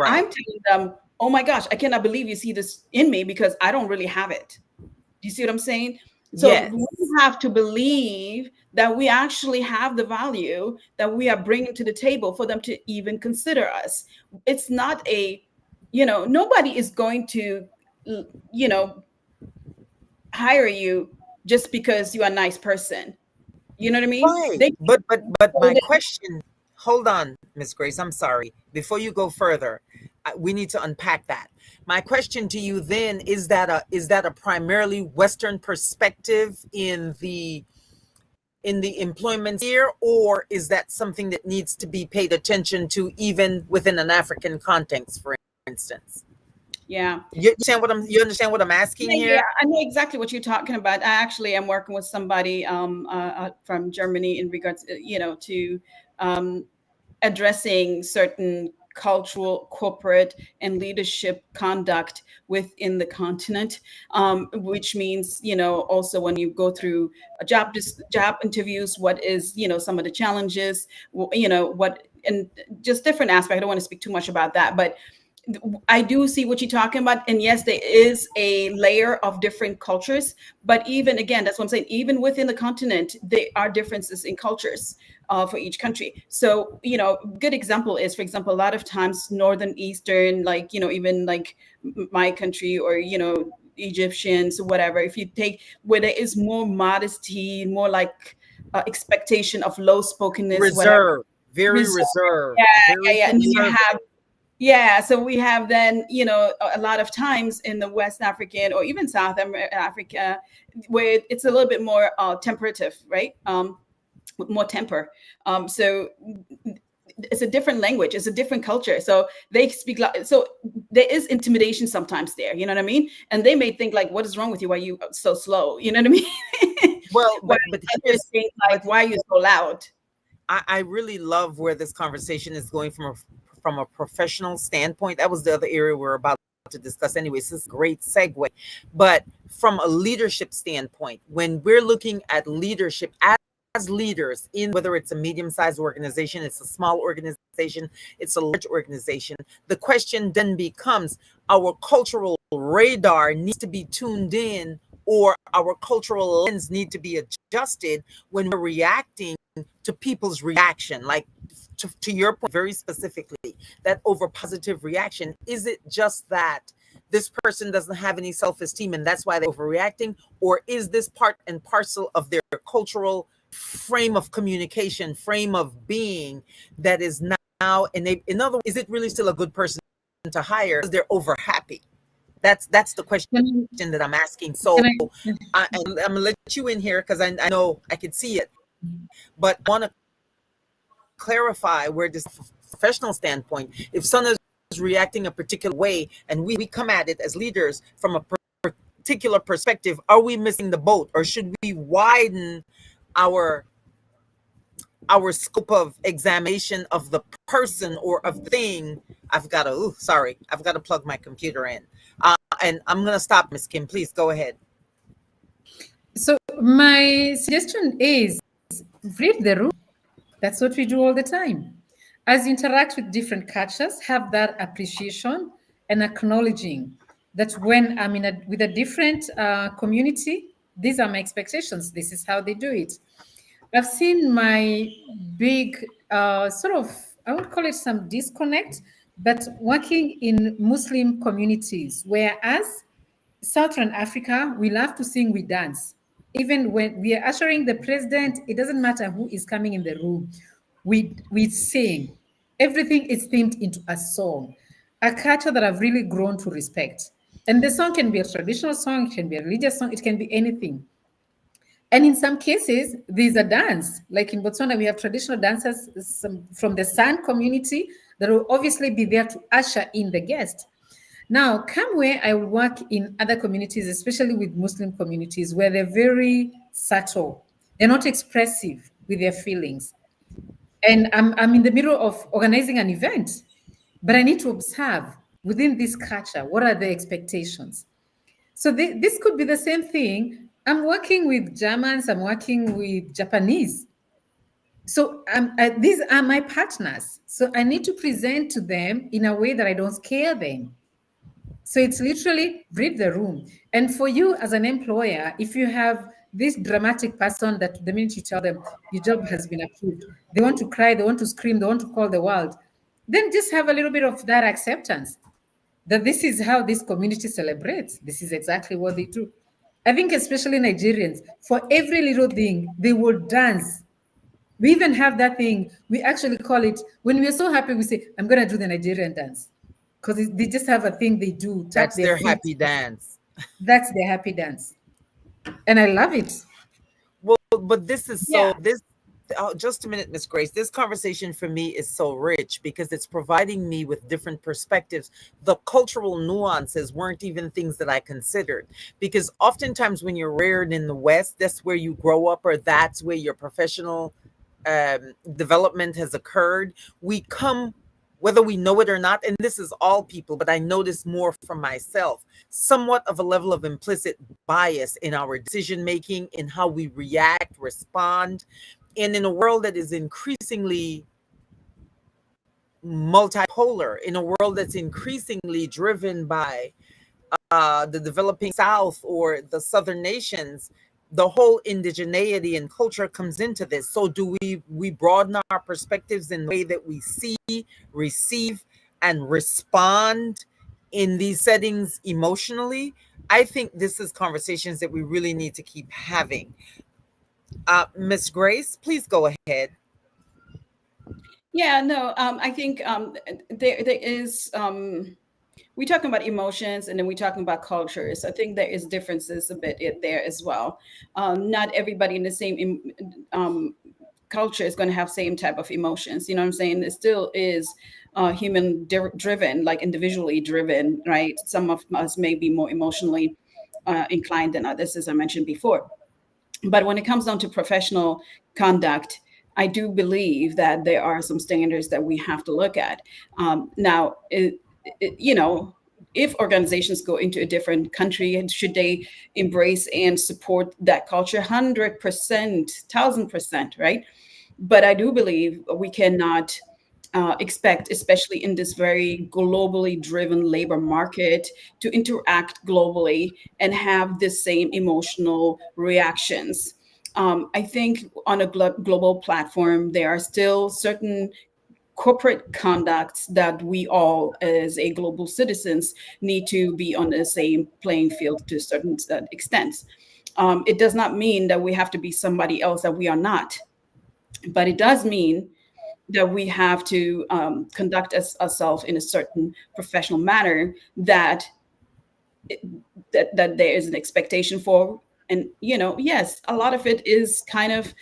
Speaker 3: I'm
Speaker 2: Right.
Speaker 3: telling them, oh my gosh, I cannot believe you see this in me because I don't really have it. Do you see what I'm saying? So
Speaker 2: Yes.
Speaker 3: we have to believe that we actually have the value that we are bringing to the table for them to even consider us. It's not a, nobody is going to, you know, hire you just because you're a nice person. You know what I mean?
Speaker 2: Right.
Speaker 3: They
Speaker 2: But my question, hold on, Miss Grace, I'm sorry. Before you go further, we need to unpack that. My question to you then, is that a primarily Western perspective in the employment sphere, or is that something that needs to be paid attention to even within an African context, for instance?
Speaker 3: Yeah.
Speaker 2: You understand what I'm asking
Speaker 3: Yeah,
Speaker 2: here?
Speaker 3: I know exactly what you're talking about. I actually am working with somebody from Germany in regards, to um, addressing certain cultural, corporate, and leadership conduct within the continent, which means, also when you go through a job interviews, what is, some of the challenges, what, and just different aspects. I don't want to speak too much about that, but I do see what you're talking about. And yes, there is a layer of different cultures. But even again, that's what I'm saying, even within the continent, there are differences in cultures for each country. So, good example is, for example, a lot of times Northern Eastern, like, even like my country or, Egyptians or whatever, if you take where there is more modesty, more like expectation of low spokenness, whatever.
Speaker 2: Reserved, very
Speaker 3: Reserve.
Speaker 2: reserved,
Speaker 3: Yeah,
Speaker 2: very
Speaker 3: yeah, yeah. And then you
Speaker 2: conservative.
Speaker 3: have so we have then, a lot of times in the West African or even Africa, where it's a little bit more temperative, right? With more temper. So it's a different language, it's a different culture. So they speak so there is intimidation sometimes there, you know what I mean? And they may think like, what is wrong with you? Why are you so slow? You know what I mean?
Speaker 2: Well,
Speaker 3: While
Speaker 2: but
Speaker 3: others
Speaker 2: here's
Speaker 3: think like,
Speaker 2: but
Speaker 3: why are you so loud?
Speaker 2: I really love where this conversation is going from a professional standpoint. That was the other area we're about to discuss anyways. This is a great segue. But from a leadership standpoint, when we're looking at leadership as leaders in whether it's a medium-sized organization, it's a small organization, it's a large organization, the question then becomes our cultural radar needs to be tuned in, or our cultural lens need to be adjusted when we're reacting to people's reaction, like to your point very specifically, that over positive reaction. Is it just that this person doesn't have any self-esteem and that's why they're overreacting, or is this part and parcel of their cultural frame of communication, frame of being, that is now, and they, in other words, is it really still a good person to hire because they're over happy? That's the question
Speaker 1: Can,
Speaker 2: that I'm asking. So
Speaker 1: can I?
Speaker 2: I'm gonna let you in here because I know I can see it, but I want to clarify where this professional standpoint, if someone is reacting a particular way and we come at it as leaders from a particular perspective, are we missing the boat, or should we widen our scope of examination of the person or of the thing? I've got to plug my computer in, and I'm gonna stop. Miss Kim, please go ahead.
Speaker 1: So my suggestion is read the room. That's what we do all the time. As you interact with different cultures, have that appreciation and acknowledging that when I'm with a different community, these are my expectations. This is how they do it. I've seen my big sort of, I would call it some disconnect, but working in Muslim communities, whereas Southern Africa, we love to sing, we dance. Even when we are ushering the president, it doesn't matter who is coming in the room. We sing. Everything is themed into a song, a culture that I've really grown to respect. And the song can be a traditional song, it can be a religious song, it can be anything. And in some cases, there's a dance. Like in Botswana, we have traditional dancers from the San community that will obviously be there to usher in the guest. Now, come where I work in other communities, especially with Muslim communities, where they're very subtle. They're not expressive with their feelings. And I'm in the middle of organizing an event, but I need to observe within this culture, what are the expectations? So this could be the same thing. I'm working with Germans, I'm working with Japanese. So these are my partners. So I need to present to them in a way that I don't scare them. So it's literally read the room. And for you as an employer, if you have this dramatic person that the minute you tell them your job has been approved, they want to cry, they want to scream, they want to call the world. Then just have a little bit of that acceptance that this is how this community celebrates. This is exactly what they do. I think, especially Nigerians, for every little thing, they will dance. We even have that thing, we actually call it, when we're so happy, we say, I'm going to do the Nigerian dance. Because they just have a thing they do, tap
Speaker 2: That's
Speaker 1: their
Speaker 2: their
Speaker 1: feet.
Speaker 2: happy dance.
Speaker 1: That's their happy dance. And I love it.
Speaker 2: Well, but this is
Speaker 3: Yeah.
Speaker 2: so this oh, just a minute, Miss Grace. This conversation for me is so rich because it's providing me with different perspectives. The cultural nuances weren't even things that I considered because oftentimes when you're reared in the West, that's where you grow up or that's where your professional development has occurred. We come, whether we know it or not, and this is all people, but I notice more from myself, somewhat of a level of implicit bias in our decision making, in how we react, respond, and in a world that is increasingly multipolar, in a world that's increasingly driven by the developing South or the Southern nations, the whole indigeneity and culture comes into this. So do we broaden our perspectives in the way that we see, receive, and respond in these settings emotionally? I think this is conversations that we really need to keep having. Miss Grace, please go ahead.
Speaker 3: Yeah, no, I think there is we're talking about emotions and then we're talking about cultures. I think there is differences a bit there as well. Not everybody in the same culture is going to have same type of emotions. You know what I'm saying? It still is human driven, like individually driven, right? Some of us may be more emotionally inclined than others, as I mentioned before. But when it comes down to professional conduct, I do believe that there are some standards that we have to look at. Now, you know, if organizations go into a different country, should they embrace and support that culture? 100%, 1000%, right? But I do believe we cannot expect, especially in this very globally driven labor market, to interact globally and have the same emotional reactions. I think on a global platform, there are still certain corporate conducts that we all, as a global citizens, need to be on the same playing field to a certain extent. It does not mean that we have to be somebody else that we are not, but it does mean that we have to conduct ourselves in a certain professional manner that there is an expectation for. And you know, yes, a lot of it is kind of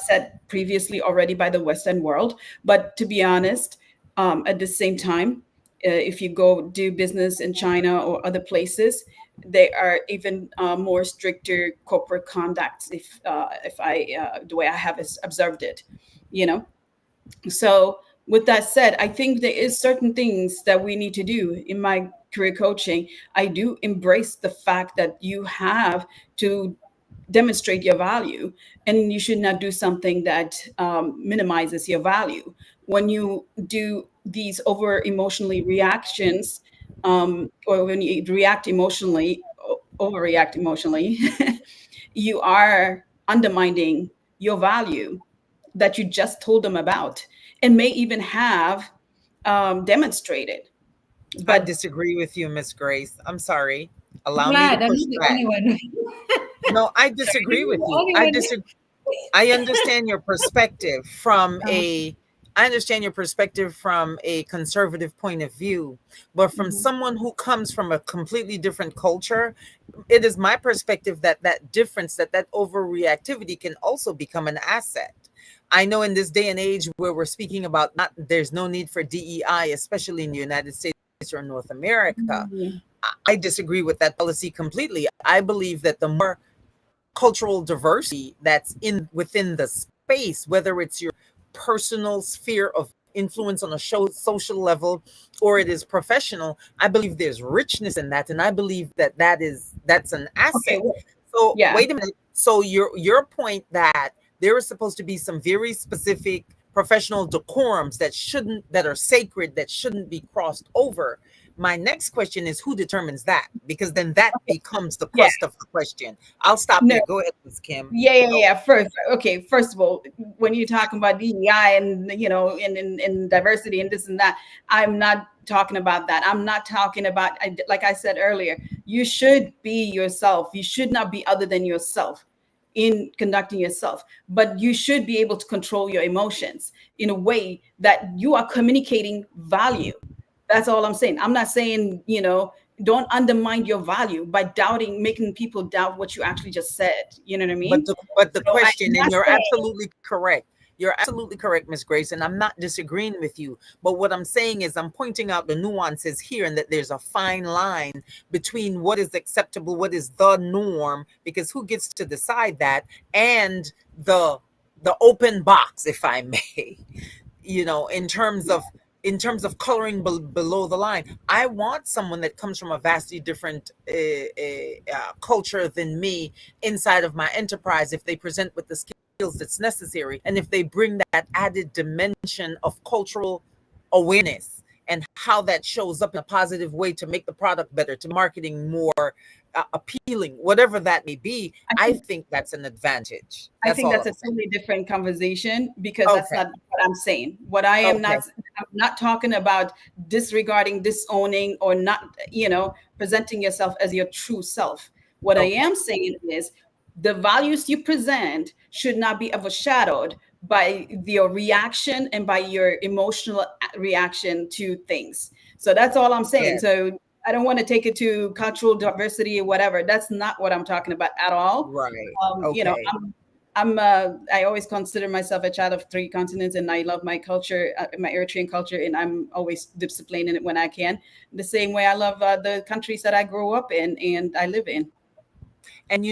Speaker 3: set previously already by the Western world. But to be honest, at the same time, if you go do business in China or other places, they are even more stricter corporate conducts. If I the way I have observed it, you know. So with that said, I think there is certain things that we need to do in my career coaching. I do embrace the fact that you have to demonstrate your value, and you should not do something that minimizes your value. When you do these over emotionally reactions, or when you react emotionally, overreact emotionally, you are undermining your value that you just told them about and may even have demonstrated.
Speaker 2: I
Speaker 3: But
Speaker 2: disagree with you, Miss Grace. I'm sorry. Allow me to
Speaker 1: Glad I'm
Speaker 2: push
Speaker 1: not the
Speaker 2: back.
Speaker 1: only one.
Speaker 2: No, I
Speaker 1: I'm
Speaker 2: disagree
Speaker 1: not
Speaker 2: with
Speaker 1: the
Speaker 2: you.
Speaker 1: only
Speaker 2: I
Speaker 1: one.
Speaker 2: disagree. I understand your perspective from
Speaker 1: Um,
Speaker 2: a I understand your perspective from a conservative point of view, but from
Speaker 3: mhm.
Speaker 2: someone who comes from a completely different culture, it is my perspective that that difference, that overreactivity can also become an asset. I know in this day and age where we're speaking about not there's no need for DEI, especially in the United States or North America.
Speaker 3: Mhm.
Speaker 2: I disagree with that policy completely. I believe that the more cultural diversity that's in within the space, whether it's your personal sphere of influence on a social level or it is professional, I believe there's richness in that, and I believe that that's an
Speaker 3: Okay,
Speaker 2: asset.
Speaker 3: well,
Speaker 2: So
Speaker 3: yeah.
Speaker 2: wait a minute. So your point that there is supposed to be some very specific professional decorums that are sacred, that shouldn't be crossed over. My next question is, who determines that? Because then that becomes the
Speaker 3: Yeah.
Speaker 2: crust of the question. I'll stop
Speaker 3: No.
Speaker 2: there. Go ahead, Ms. Kim.
Speaker 3: Yeah, yeah,
Speaker 2: Go.
Speaker 3: yeah. First of all, when you're talking about DEI and and diversity and this and that, I'm not talking about that. I'm not talking about, like I said earlier, you should be yourself. You should not be other than yourself in conducting yourself, but you should be able to control your emotions in a way that you are communicating value. That's all I'm saying. I'm not saying, don't undermine your value by doubting, making people doubt what you actually just said. You know what I
Speaker 2: But
Speaker 3: mean?
Speaker 2: the
Speaker 3: So I'm
Speaker 2: question, and
Speaker 3: not
Speaker 2: you're
Speaker 3: saying,
Speaker 2: absolutely correct. You're absolutely correct, Miss Grace, and I'm not disagreeing with you. But what I'm saying is, I'm pointing out the nuances here, and that there's a fine line between what is acceptable, what is the norm, because who gets to decide that, and the the open box, if I may. In terms
Speaker 3: yeah,
Speaker 2: of coloring below the line. I want someone that comes from a vastly different culture than me inside of my enterprise, if they present with the skills that's necessary, and if they bring that added dimension of cultural awareness, and how that shows up in a positive way to make the product better, to marketing more appealing, whatever that may be.
Speaker 3: I
Speaker 2: I
Speaker 3: think
Speaker 2: think that's an advantage.
Speaker 3: I
Speaker 2: That's
Speaker 3: think
Speaker 2: all
Speaker 3: that's
Speaker 2: I'm
Speaker 3: a
Speaker 2: saying.
Speaker 3: totally different conversation, because that's
Speaker 2: Okay.
Speaker 3: not what I'm saying. What I am not,
Speaker 2: Okay.
Speaker 3: I'm not talking about disregarding, disowning, or not, presenting yourself as your true self. What I
Speaker 2: Okay.
Speaker 3: am saying is the values you present should not be overshadowed by your reaction and by your emotional reaction to things. So that's all I'm saying.
Speaker 2: Yeah.
Speaker 3: So I don't want to take it to cultural diversity or whatever. That's not what I'm talking about at all.
Speaker 2: Right.
Speaker 3: um, you know,
Speaker 2: Okay.
Speaker 3: I always consider myself a child of three continents, and I love my culture, my Eritrean culture, and I'm always disciplined in it when I can. The same way I love the countries that I grew up in and I live in.
Speaker 2: And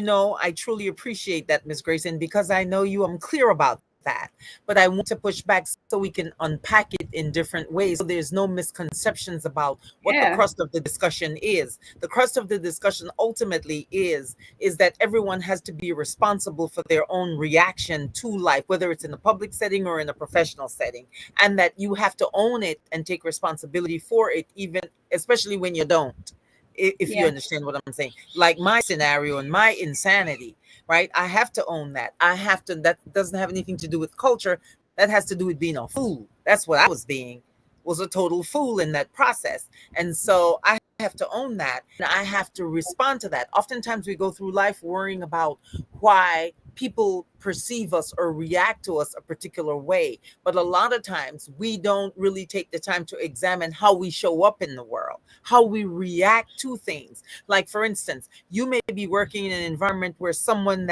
Speaker 2: I truly appreciate that, Miss Grace. And because I know you, I'm clear about that. But I want to push back so we can unpack it in different ways, so there's no misconceptions about what the
Speaker 3: Yeah.
Speaker 2: crust of the discussion is. The crust of the discussion ultimately is that everyone has to be responsible for their own reaction to life, whether it's in a public setting or in a professional setting, and that you have to own it and take responsibility for it, even especially when you don't, if you
Speaker 3: Yeah.
Speaker 2: understand what I'm saying. Like my scenario and my insanity, right? I have to own that. I have to, that doesn't have anything to do with culture. That has to do with being a fool. That's what I was being, was a total fool in that process. And so I have to own that, and I have to respond to that. Oftentimes we go through life worrying about why people perceive us or react to us a particular way. But a lot of times we don't really take the time to examine how we show up in the world, how we react to things. Like, for instance, you may be working in an environment where someone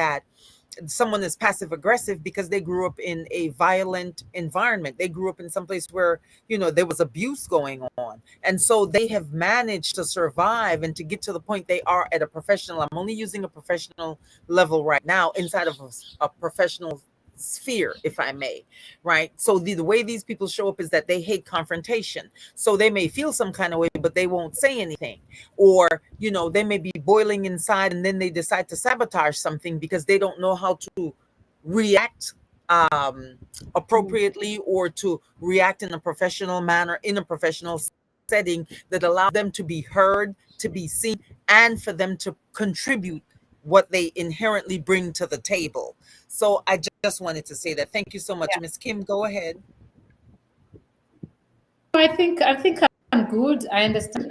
Speaker 2: is passive aggressive because they grew up in a violent environment. They grew up in some place where, there was abuse going on. And so they have managed to survive and to get to the point they are at a professional. I'm only using a professional level right now, inside of a professional sphere, if I may, right? So the way these people show up is that they hate confrontation. So they may feel some kind of way, but they won't say anything. Or, they may be boiling inside, and then they decide to sabotage something because they don't know how to react
Speaker 3: Mhm.
Speaker 2: appropriately, or to react in a professional manner, in a professional setting that allows them to be heard, to be seen, and for them to contribute what they inherently bring to the table. So I just wanted to say that. Thank you so much,
Speaker 3: Yeah.
Speaker 2: Miss Kim. Go ahead.
Speaker 1: I think I'm good. I understand.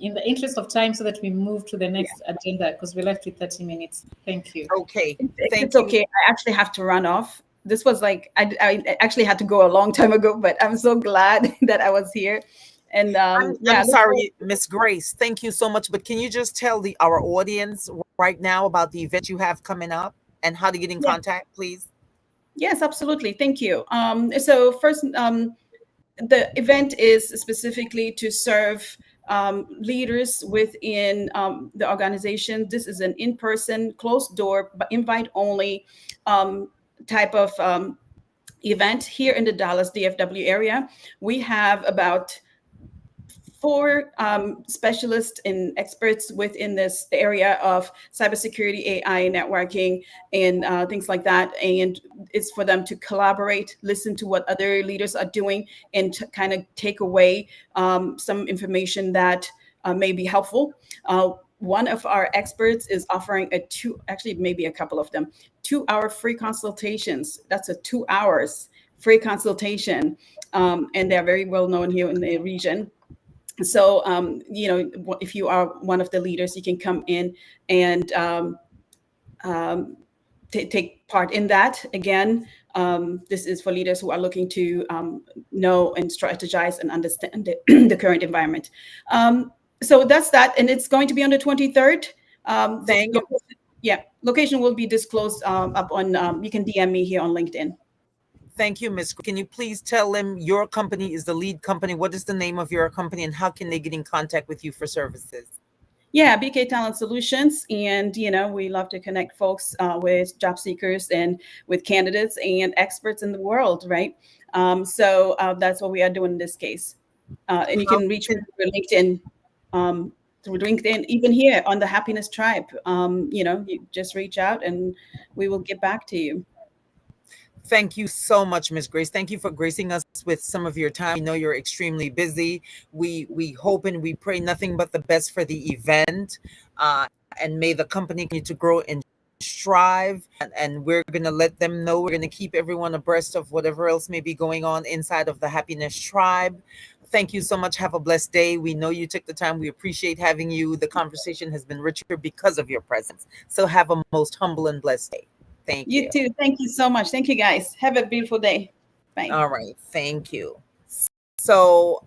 Speaker 1: In the interest of time, so that we move to the
Speaker 3: Yeah.
Speaker 1: next agenda, because we're left with 30 minutes. Thank you.
Speaker 2: Okay.
Speaker 3: If it's
Speaker 2: Thank you.
Speaker 3: okay, I actually have to run off. This was like, I actually had to go a long time ago, but I'm so glad that I was here. And yeah,
Speaker 2: I'm
Speaker 3: I look forward.
Speaker 2: sorry, Miss Grace. Thank you so much. But can you just tell our audience right now about the event you have coming up and how to get in
Speaker 3: Yeah.
Speaker 2: contact, please?
Speaker 3: Yes, absolutely. Thank you. So first, the event is specifically to serve leaders within the organization. This is an in-person, closed door, but invite only um, type of event here in the Dallas DFW area. We have about four specialists and experts within this area of cybersecurity, AI, networking, and things like that. And it's for them to collaborate, listen to what other leaders are doing, and to kind of take away some information that may be helpful. One of our experts is offering actually maybe a couple of them, 2-hour free consultations. That's a 2 hours free consultation. And they're very well known here in the region. So, if you are one of the leaders, you can come in and take part in that. Again, this is for leaders who are looking to know and strategize and understand the current environment. So that's that, and it's going to be on the 23rd.
Speaker 2: Thank you.
Speaker 3: Location will be disclosed up on. You can DM me here on LinkedIn.
Speaker 2: Thank you, Ms. Can you please tell them your company is the lead company? What is the name of your company, and how can they get in contact with you for services?
Speaker 3: Yeah, BK Talent Solutions, and we love to connect folks with job seekers and with candidates and experts in the world, right? So that's what we are doing in this case. And you can reach me through LinkedIn, even here on the Happiness Tribe. You just reach out and we will get back to you.
Speaker 2: Thank you so much, Ms. Grace. Thank you for gracing us with some of your time. We know you're extremely busy. We hope and we pray nothing but the best for the event. And may the company continue to grow and strive. And we're going to let them know. We're going to keep everyone abreast of whatever else may be going on inside of the Happiness Tribe. Thank you so much. Have a blessed day. We know you took the time. We appreciate having you. The conversation has been richer because of your presence. So have a most humble and blessed day. Thank you.
Speaker 3: You too. Thank you so much. Thank you, guys. Have a beautiful day. Bye.
Speaker 2: All right. Thank you. So,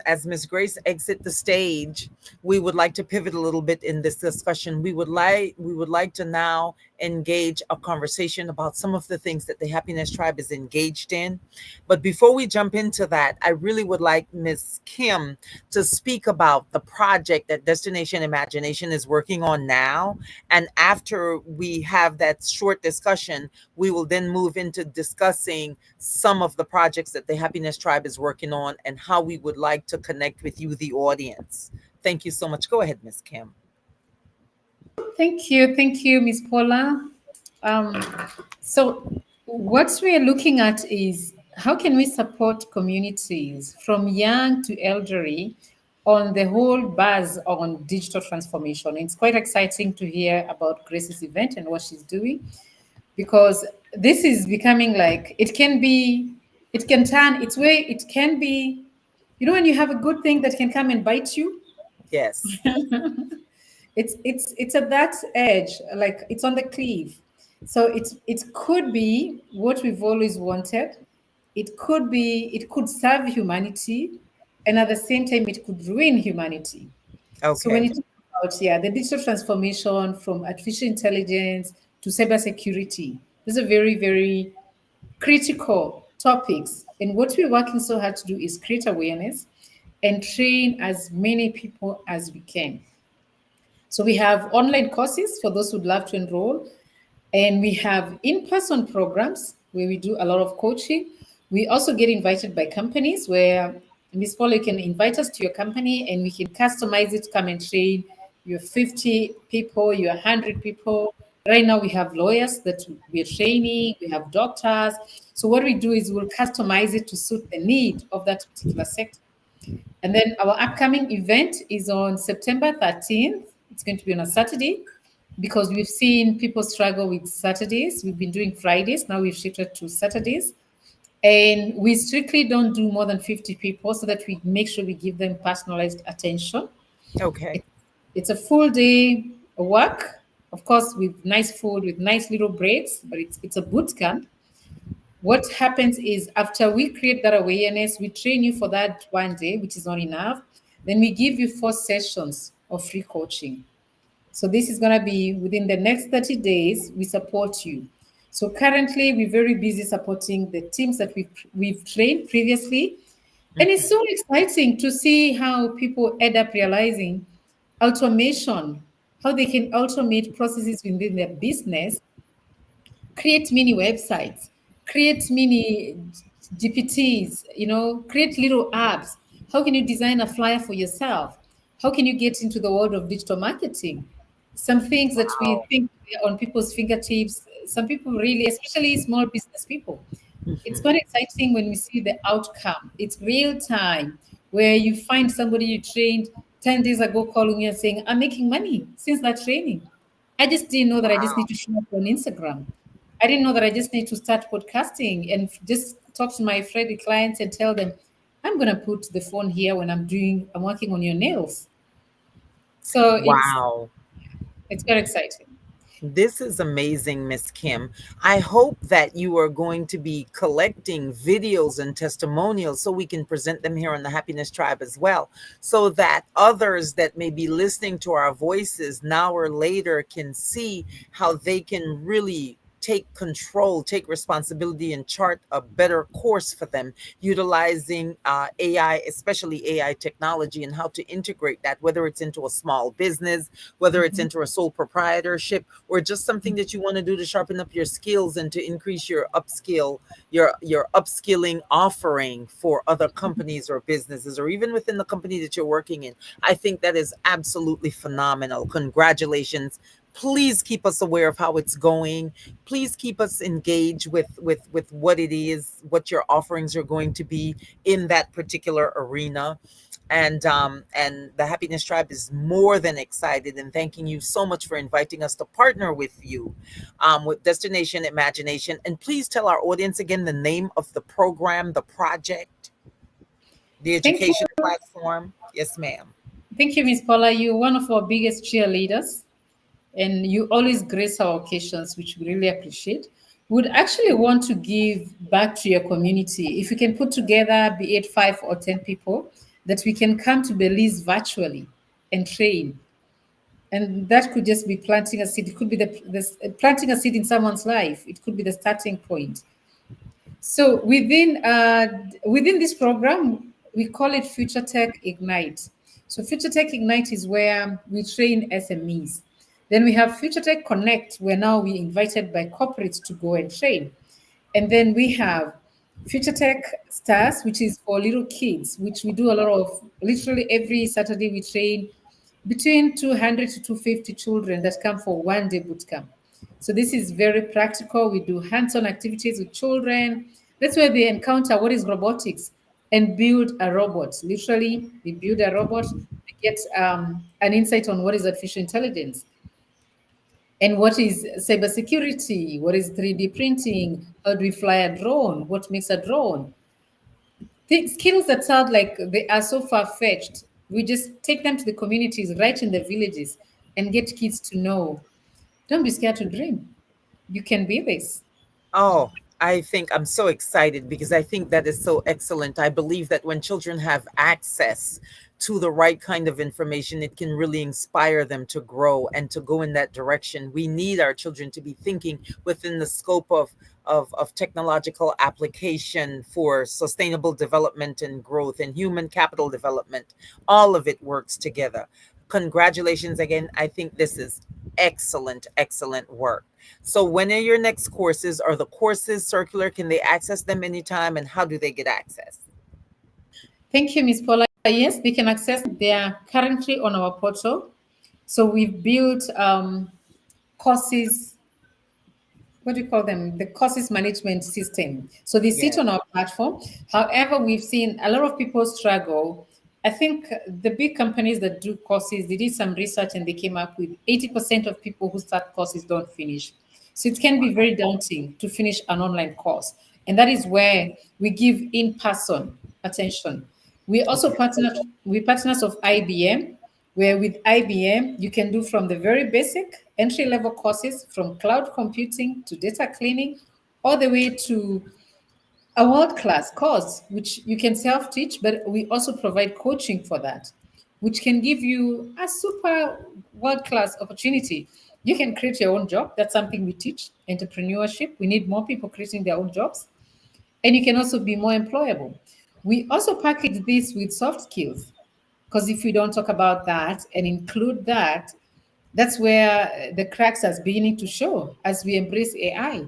Speaker 2: as Ms. Grace exit the stage, we would like to pivot a little bit in this discussion. We would like to now engage a conversation about some of the things that the Happiness Tribe is engaged in. But before we jump into that, I really would like Ms. Kim to speak about the project that Destination Imagination is working on now. And after we have that short discussion, we will then move into discussing some of the projects that the Happiness Tribe is working on and how we would like to connect with you, the audience. Thank you so much. Go ahead, Ms. Kim.
Speaker 1: Thank you, Ms. Paula. So what we are looking at is how can we support communities from young to elderly on the whole buzz on digital transformation. It's quite exciting to hear about Grace's event and what she's doing, because this is becoming like, it can turn its way, it can be, when you have a good thing that can come and bite you.
Speaker 2: Yes.
Speaker 1: It's at that edge, like it's on the cliff. So it could be what we've always wanted. It could serve humanity, and at the same time it could ruin humanity.
Speaker 2: Okay.
Speaker 1: So when you talk about the digital transformation from artificial intelligence to cybersecurity, these are very, very critical topics. And what we're working so hard to do is create awareness and train as many people as we can. So we have online courses for those who'd love to enroll. And we have in-person programs where we do a lot of coaching. We also get invited by companies where Ms. Paula, you can invite us to your company and we can customize it, come and train your 50 people, your 100 people. Right now we have lawyers that we're training, we have doctors. So what we do is we'll customize it to suit the need of that particular sector. And then our upcoming event is on September 13th. It's going to be on a Saturday, because we've seen people struggle with Saturdays. We've been doing Fridays. Now we've shifted to Saturdays. And we strictly don't do more than 50 people so that we make sure we give them personalized attention.
Speaker 2: Okay.
Speaker 1: It's a full day work, of course, with nice food, with nice little breaks, but it's a boot camp. What happens is after we create that awareness, we train you for that one day, which is not enough. Then we give you 4 sessions of free coaching. So this is going to be within the next 30 days, we support you. So currently, we're very busy supporting the teams that we've trained previously. And it's so exciting to see how people end up realizing automation, how they can automate processes within their business, create mini websites, create mini GPTs, create little apps How can you design a flyer for yourself? How can you get into the world of digital marketing? Some things that we
Speaker 2: Wow.
Speaker 1: think are on people's fingertips, some people really, especially small business people, it's
Speaker 2: Mhm.
Speaker 1: quite exciting when we see the outcome. It's real time where you find somebody you trained 10 days ago calling you and saying, I'm making money since that training. I just didn't know that I just need
Speaker 2: Wow.
Speaker 1: to show up on Instagram. I didn't know that I just need to start podcasting and just talk to my friendly clients and tell them, I'm going to put the phone here when I'm working on your nails. So
Speaker 2: Wow.
Speaker 1: it's very exciting.
Speaker 2: This is amazing, Miss Kim. I hope that you are going to be collecting videos and testimonials so we can present them here on the Happiness Tribe as well, so that others that may be listening to our voices now or later can see how they can really take control, take responsibility, and chart a better course for them utilizing AI, especially AI technology, and how to integrate that, whether it's into a small business, whether it's
Speaker 1: Mhm.
Speaker 2: into a sole proprietorship, or just something that you want to do to sharpen up your skills and to increase your upskill, your upskilling offering for other companies or businesses, or even within the company that you're working in. I think that is absolutely phenomenal. Congratulations. Please keep us aware of how it's going. Please keep us engaged with what it is, what your offerings are going to be in that particular arena. And the Happiness Tribe is more than excited and thanking you so much for inviting us to partner with you with Destination Imagination. And please tell our audience again the name of the program, the project, the
Speaker 1: Thank you.
Speaker 2: education platform. Yes, ma'am.
Speaker 1: Thank you, Miss Paula. You're one of our biggest cheerleaders, and you always grace our occasions, which we really appreciate. Would actually want to give back to your community. If you can put together, be it 5 or 10 people, that we can come to Belize virtually and train. And that could just be planting a seed. It could be planting a seed in someone's life. It could be the starting point. So within this program, we call it Future Tech Ignite. So Future Tech Ignite is where we train SMEs. Then we have Future Tech Connect, where now we invited by corporates to go and train. And then we have Future Tech Stars, which is for little kids, which we do a lot of. Literally every Saturday we train between 200 to 250 children that come for 1 day boot camp. So this is very practical. We do hands-on activities with children. That's where they encounter what is robotics and build a robot. Literally, they build a robot. They get an insight on what is artificial intelligence and what is cybersecurity, what is 3D printing, how do we fly a drone, what makes a drone. The skills that sound like they are so far-fetched, we just take them to the communities right in the villages and get kids to know. Don't be scared to dream. You can be this.
Speaker 2: Oh, I think I'm so excited because I think that is so excellent. I believe that when children have access to the right kind of information, it can really inspire them to grow and to go in that direction. We need our children to be thinking within the scope of technological application for sustainable development and growth and human capital development. All of it works together. Congratulations again. I think this is excellent, excellent work. So when are your next courses? Are the courses circular? Can they access them anytime? And how do they get access?
Speaker 1: Thank you, Ms. Paula. Yes, they can access. They are currently on our portal. So we've built courses, what do you call them? The courses management system. So they sit
Speaker 2: Yes.
Speaker 1: on our platform. However, we've seen a lot of people struggle. I think the big companies that do courses, they did some research and they came up with 80% of people who start courses don't finish. So it can be very daunting to finish an online course. And that is where we give in-person attention. We also
Speaker 2: Okay.
Speaker 1: partner with partners of IBM, where with IBM, you can do from the very basic entry level courses from cloud computing to data cleaning, all the way to a world class course, which you can self teach, but we also provide coaching for that, which can give you a super world class opportunity. You can create your own job. That's something we teach entrepreneurship. We need more people creating their own jobs. And you can also be more employable. We also package this with soft skills because if we don't talk about that and include that, that's where the cracks are beginning to show as we embrace AI.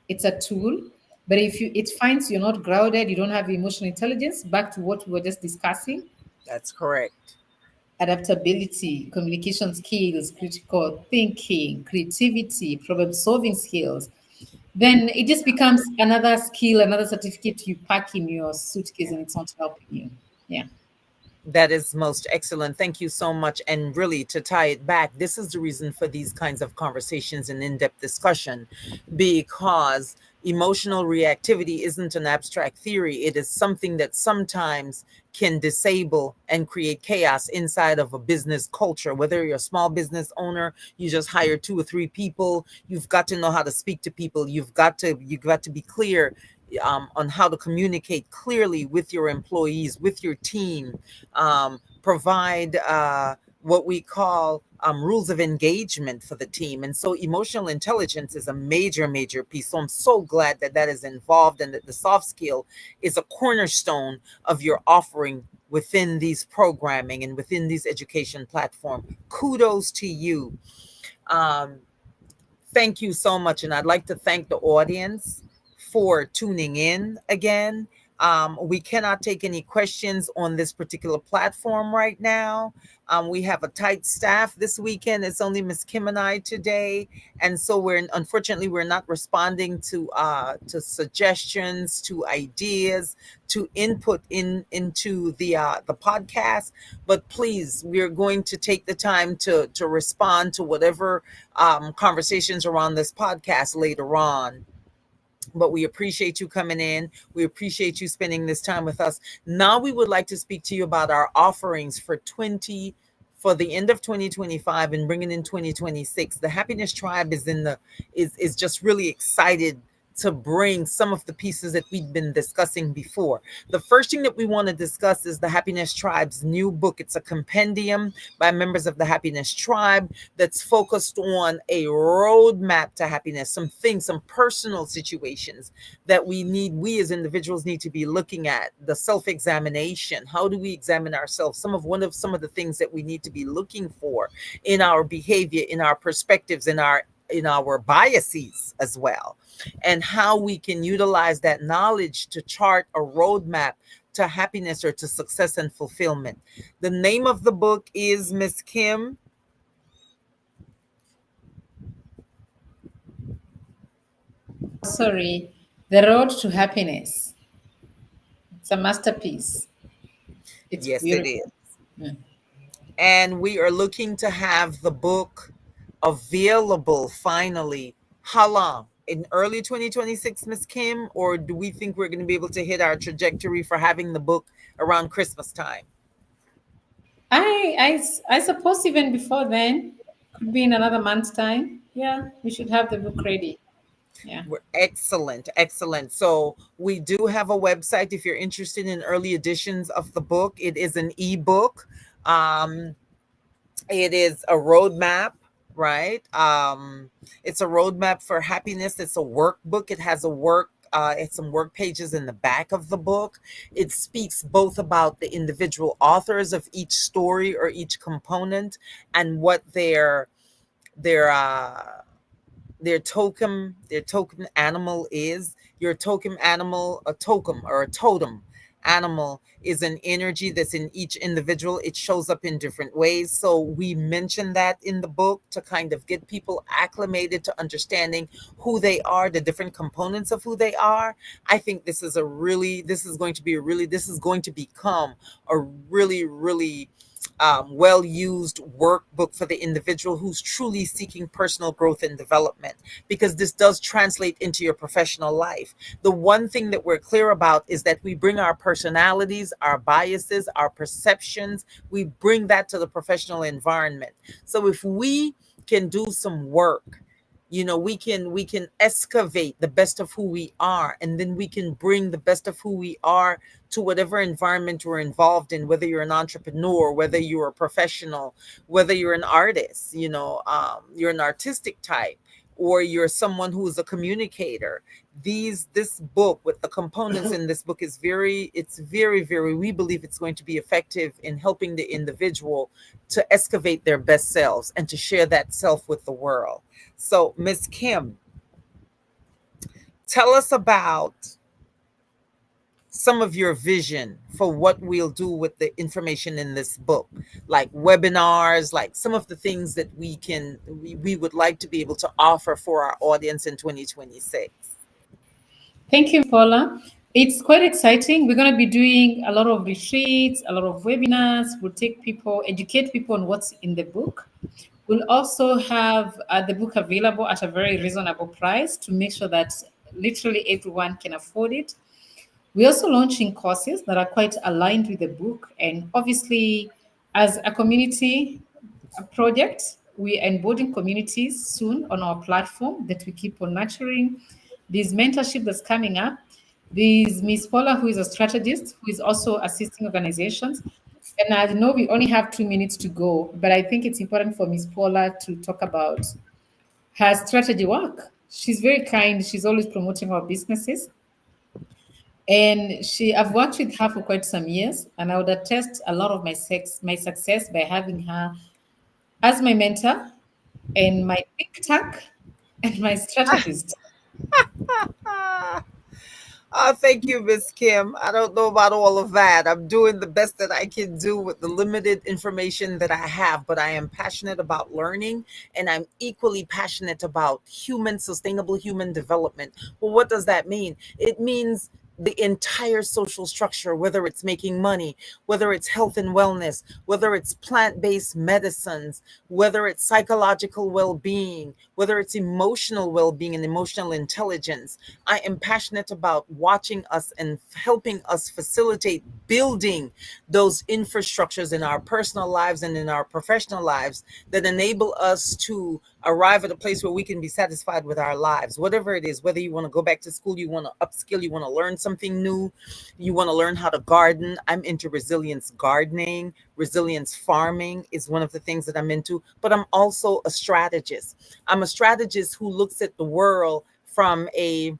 Speaker 1: It's a tool. But if it finds you're not grounded, you don't have emotional intelligence, back to what we were just discussing,
Speaker 2: That's correct.
Speaker 1: adaptability, communication skills, critical thinking, creativity, problem solving skills, then it just becomes another skill, another certificate you pack in your suitcase and it's not helping you. Yeah.
Speaker 2: That is most excellent. Thank you so much. And really, to tie it back, this is the reason for these kinds of conversations and in depth discussion, because emotional reactivity isn't an abstract theory. It is something that sometimes can disable and create chaos inside of a business culture. Whether you're a small business owner, you just hire 2 or 3 people, you've got to know how to speak to people. You've got to be clear on how to communicate clearly with your employees, with your team, provide what we call rules of engagement for the team. And so emotional intelligence is a major, major piece. So I'm so glad that that is involved and that the soft skill is a cornerstone of your offering within these programming and within these education platform. Kudos to you. Um, Thank you so much. And I'd like to thank the audience for tuning in again. We cannot take any questions on this particular platform right now. We have a tight staff this weekend. It's only Miss Kim and I today, and so we're not responding to suggestions, to ideas, to input into the podcast. But please, we're going to take the time to respond to whatever conversations around this podcast later on. But we appreciate you coming in. We appreciate you spending this time with us. Now we would like to speak to you about our offerings for the end of 2025 and bringing in 2026. The Happiness Tribe is just really excited to bring some of the pieces that we've been discussing before. The first thing that we want to discuss is the Happiness Tribe's new book. It's a compendium by members of the Happiness Tribe that's focused on a roadmap to happiness, some personal situations that we as individuals need to be looking at, the self-examination. How do we examine ourselves? Some of the things that we need to be looking for in our behavior, in our perspectives, in our biases as well, and how we can utilize that knowledge to chart a roadmap to happiness or to success and fulfillment. The name of the book is, Miss Kim?
Speaker 1: Sorry, The Road to Happiness. It's a masterpiece. It's
Speaker 2: Yes, it
Speaker 1: beautiful.
Speaker 2: is.
Speaker 1: Mm.
Speaker 2: And we are looking to have the book available finally. How long? In early 2026, Miss Kim? Or do we think we're going to be able to hit our trajectory for having the book around Christmas time?
Speaker 1: I suppose even before then, could be in another month's time. Yeah, we should have the book ready. Yeah.
Speaker 2: Excellent, excellent. So we do have a website if you're interested in early editions of the book. It is an ebook. Um, it is a roadmap, right? It's a roadmap for happiness. It's a workbook. It has it's some work pages in the back of the book. It speaks both about the individual authors of each story or each component and what their token animal is. Your token animal, a token or a totem animal, is an energy that's in each individual. It shows up in different ways, so we mention that in the book to kind of get people acclimated to understanding who they are, the different components of who they are. I think this is going to become a really, really well used workbook for the individual who's truly seeking personal growth and development, because this does translate into your professional life. The one thing that we're clear about is that we bring our personalities, our biases, our perceptions, we bring that to the professional environment. So if we can do some work, we can excavate the best of who we are, and then we can bring the best of who we are to whatever environment we're involved in, whether you're an entrepreneur, whether you're a professional, whether you're an artist, you're an artistic type, or you're someone who's a communicator. This book, with the components in this book, it's very, very, we believe it's going to be effective in helping the individual to excavate their best selves and to share that self with the world. So, Miss Kim, Tell us about some of your vision for what we'll do with the information in this book, like webinars, like some of the things that we would like to be able to offer for our audience in 2026.
Speaker 1: Thank you, Paula. It's quite exciting. We're going to be doing a lot of retreats, a lot of webinars. We'll take people, educate people on what's in the book. We'll also have the book available at a very reasonable price to make sure that literally everyone can afford it. We're also launching courses that are quite aligned with the book. And obviously, as a community project, we are onboarding communities soon on our platform that we keep on nurturing. There's mentorship that's coming up. There's Miss Paula, who is a strategist, who is also assisting organizations. And I know we only have 2 minutes to go, but I think it's important for Miss Paula to talk about her strategy work. She's very kind. She's always promoting our businesses. And I've worked with her for quite some years, and I would attest a lot of my success by having her as my mentor and my think tank and my strategist.
Speaker 2: Oh, thank you, Miss Kim. I don't know about all of that. I'm doing the best that I can do with the limited information that I have, but I am passionate about learning, and I'm equally passionate about sustainable human development. Well, what does that mean? It means the entire social structure, whether it's making money, whether it's health and wellness, whether it's plant based medicines, whether it's psychological well being, whether it's emotional well being and emotional intelligence. I am passionate about watching us and helping us facilitate building those infrastructures in our personal lives and in our professional lives that enable us to arrive at a place where we can be satisfied with our lives, whatever it is, whether you want to go back to school, you want to upskill, you want to learn something new, you want to learn how to garden. I'm into resilience gardening. Resilience farming is one of the things that I'm into, but I'm also a strategist. I'm a strategist who looks at the world from a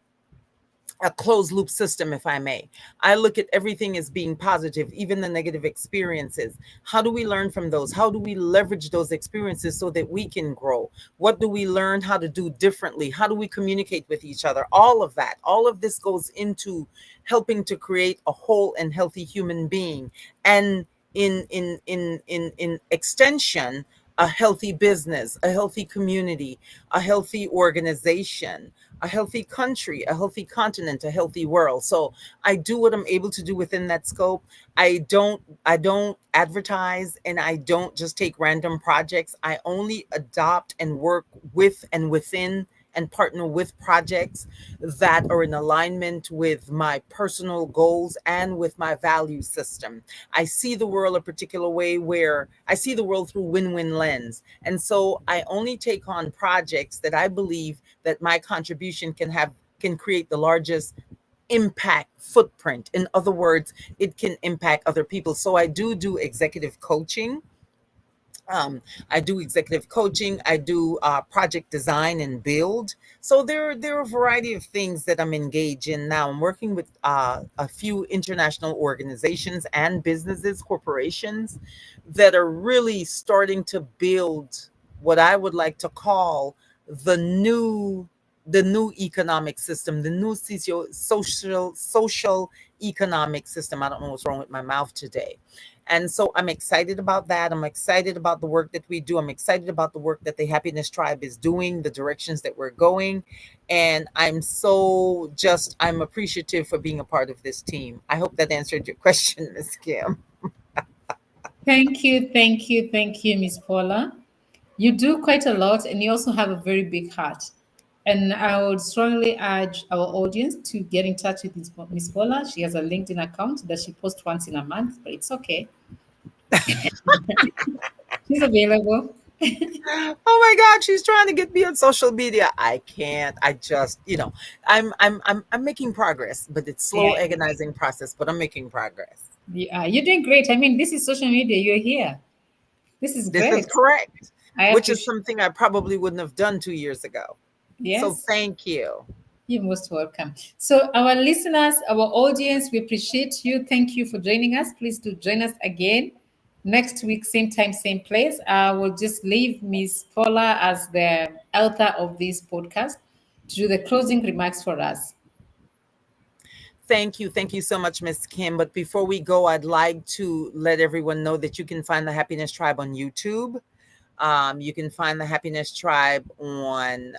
Speaker 2: closed loop system, if I may. I look at everything as being positive, even the negative experiences. How do we learn from those? How do we leverage those experiences so that we can grow? What do we learn how to do differently? How do we communicate with each other? All of that, all of this goes into helping to create a whole and healthy human being. And in extension, a healthy business, a healthy community, a healthy organization, a healthy country, a healthy continent, a healthy world. So I do what I'm able to do within that scope. I don't advertise, and I don't just take random projects. I only adopt and work with and within and partner with projects that are in alignment with my personal goals and with my value system. I see the world a particular way where I see the world through win-win lens. And so I only take on projects that I believe that my contribution can create the largest impact footprint. In other words, it can impact other people. So I do executive coaching. I do executive coaching. I do project design and build. So there are a variety of things that I'm engaged in now. I'm working with a few international organizations and businesses, corporations that are really starting to build what I would like to call the new the new economic system, the new social economic system. I don't know what's wrong with my mouth today. And so I'm excited about that. I'm excited about the work that we do. I'm excited about the work that the Happiness Tribe is doing, the directions that we're going. And I'm appreciative for being a part of this team. I hope that answered your question, Miss Kim.
Speaker 1: Thank you, Miss Paula. You do quite a lot, and you also have a very big heart. And I would strongly urge our audience to get in touch with Miss Paula. She has a LinkedIn account that she posts once in a month, but it's okay. She's available.
Speaker 2: Oh my God, she's trying to get me on social media. I can't. I'm making progress, but it's
Speaker 1: Yeah,
Speaker 2: slow, agonizing process, but I'm making progress.
Speaker 1: you're doing great. I mean, this is social media. You're here. This is
Speaker 2: This is
Speaker 1: great.
Speaker 2: correct,
Speaker 1: I
Speaker 2: which is
Speaker 1: appreciate.
Speaker 2: something I probably wouldn't have done 2 years ago. So
Speaker 1: Yes.
Speaker 2: thank you.
Speaker 1: You're most welcome. So, our listeners, our audience, we appreciate you. Thank you for joining us. Please do join us again next week, same time, same place. I will just leave Miss Paula as the author of this podcast to do the closing remarks for us.
Speaker 2: Thank you so much, Miss Kim. But before we go, I'd like to let everyone know that you can find the Happiness Tribe on YouTube. You can find the Happiness Tribe on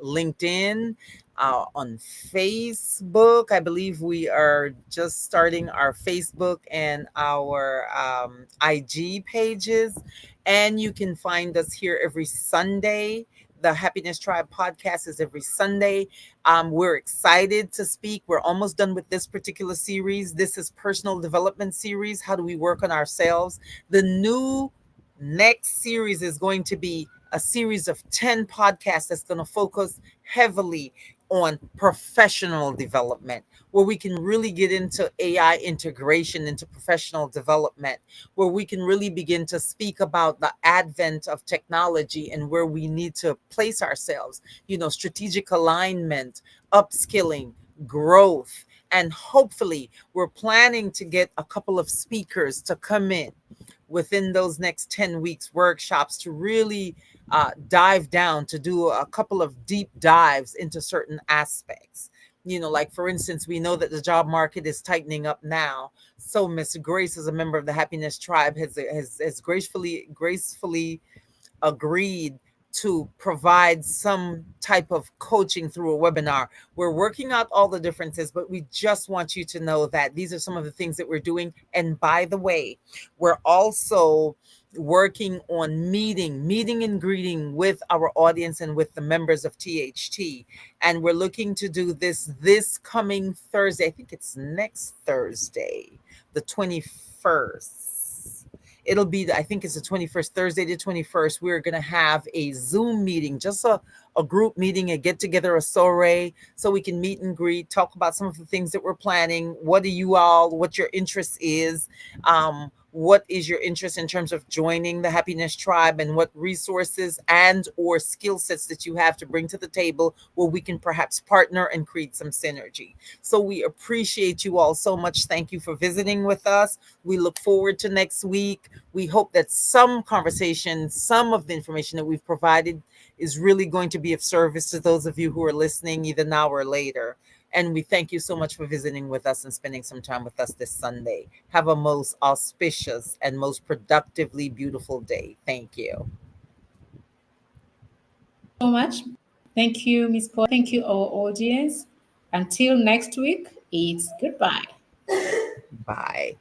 Speaker 2: LinkedIn, on Facebook. I believe we are just starting our Facebook and our IG pages. And you can find us here every Sunday. The Happiness Tribe podcast is every Sunday. We're excited to speak. We're almost done with this particular series. This is personal development series. How do we work on ourselves? The new next series is going to be a series of 10 podcasts that's going to focus heavily on professional development, where we can really get into AI integration into professional development, where we can really begin to speak about the advent of technology and where we need to place ourselves, strategic alignment, upskilling, growth. And hopefully, we're planning to get a couple of speakers to come in within those next 10 weeks workshops to really dive down, to do a couple of deep dives into certain aspects. Like for instance, we know that the job market is tightening up now. So Miss Grace, as a member of the Happiness Tribe, has gracefully agreed to provide some type of coaching through a webinar. We're working out all the differences, but we just want you to know that these are some of the things that we're doing. And by the way, we're also working on meeting and greeting with our audience and with the members of THT. And we're looking to do this coming Thursday. I think it's next Thursday, the 21st. It'll be, I think it's the 21st, Thursday the 21st. We're going to have a Zoom meeting, just a group meeting, a get together, a soiree, so we can meet and greet, talk about some of the things that we're planning. What your interest is, what is your interest in terms of joining the Happiness Tribe, and what resources and or skill sets that you have to bring to the table where we can perhaps partner and create some synergy. So we appreciate you all so much. Thank you for visiting with us. We look forward to next week. We hope that some conversation, some of the information that we've provided is really going to be of service to those of you who are listening either now or later. And we thank you so much for visiting with us and spending some time with us this Sunday. Have a most auspicious and most productively beautiful day. Thank you.
Speaker 1: So much. Thank you, Miss Paul. Thank you, our audience. Until next week, it's goodbye.
Speaker 2: Bye.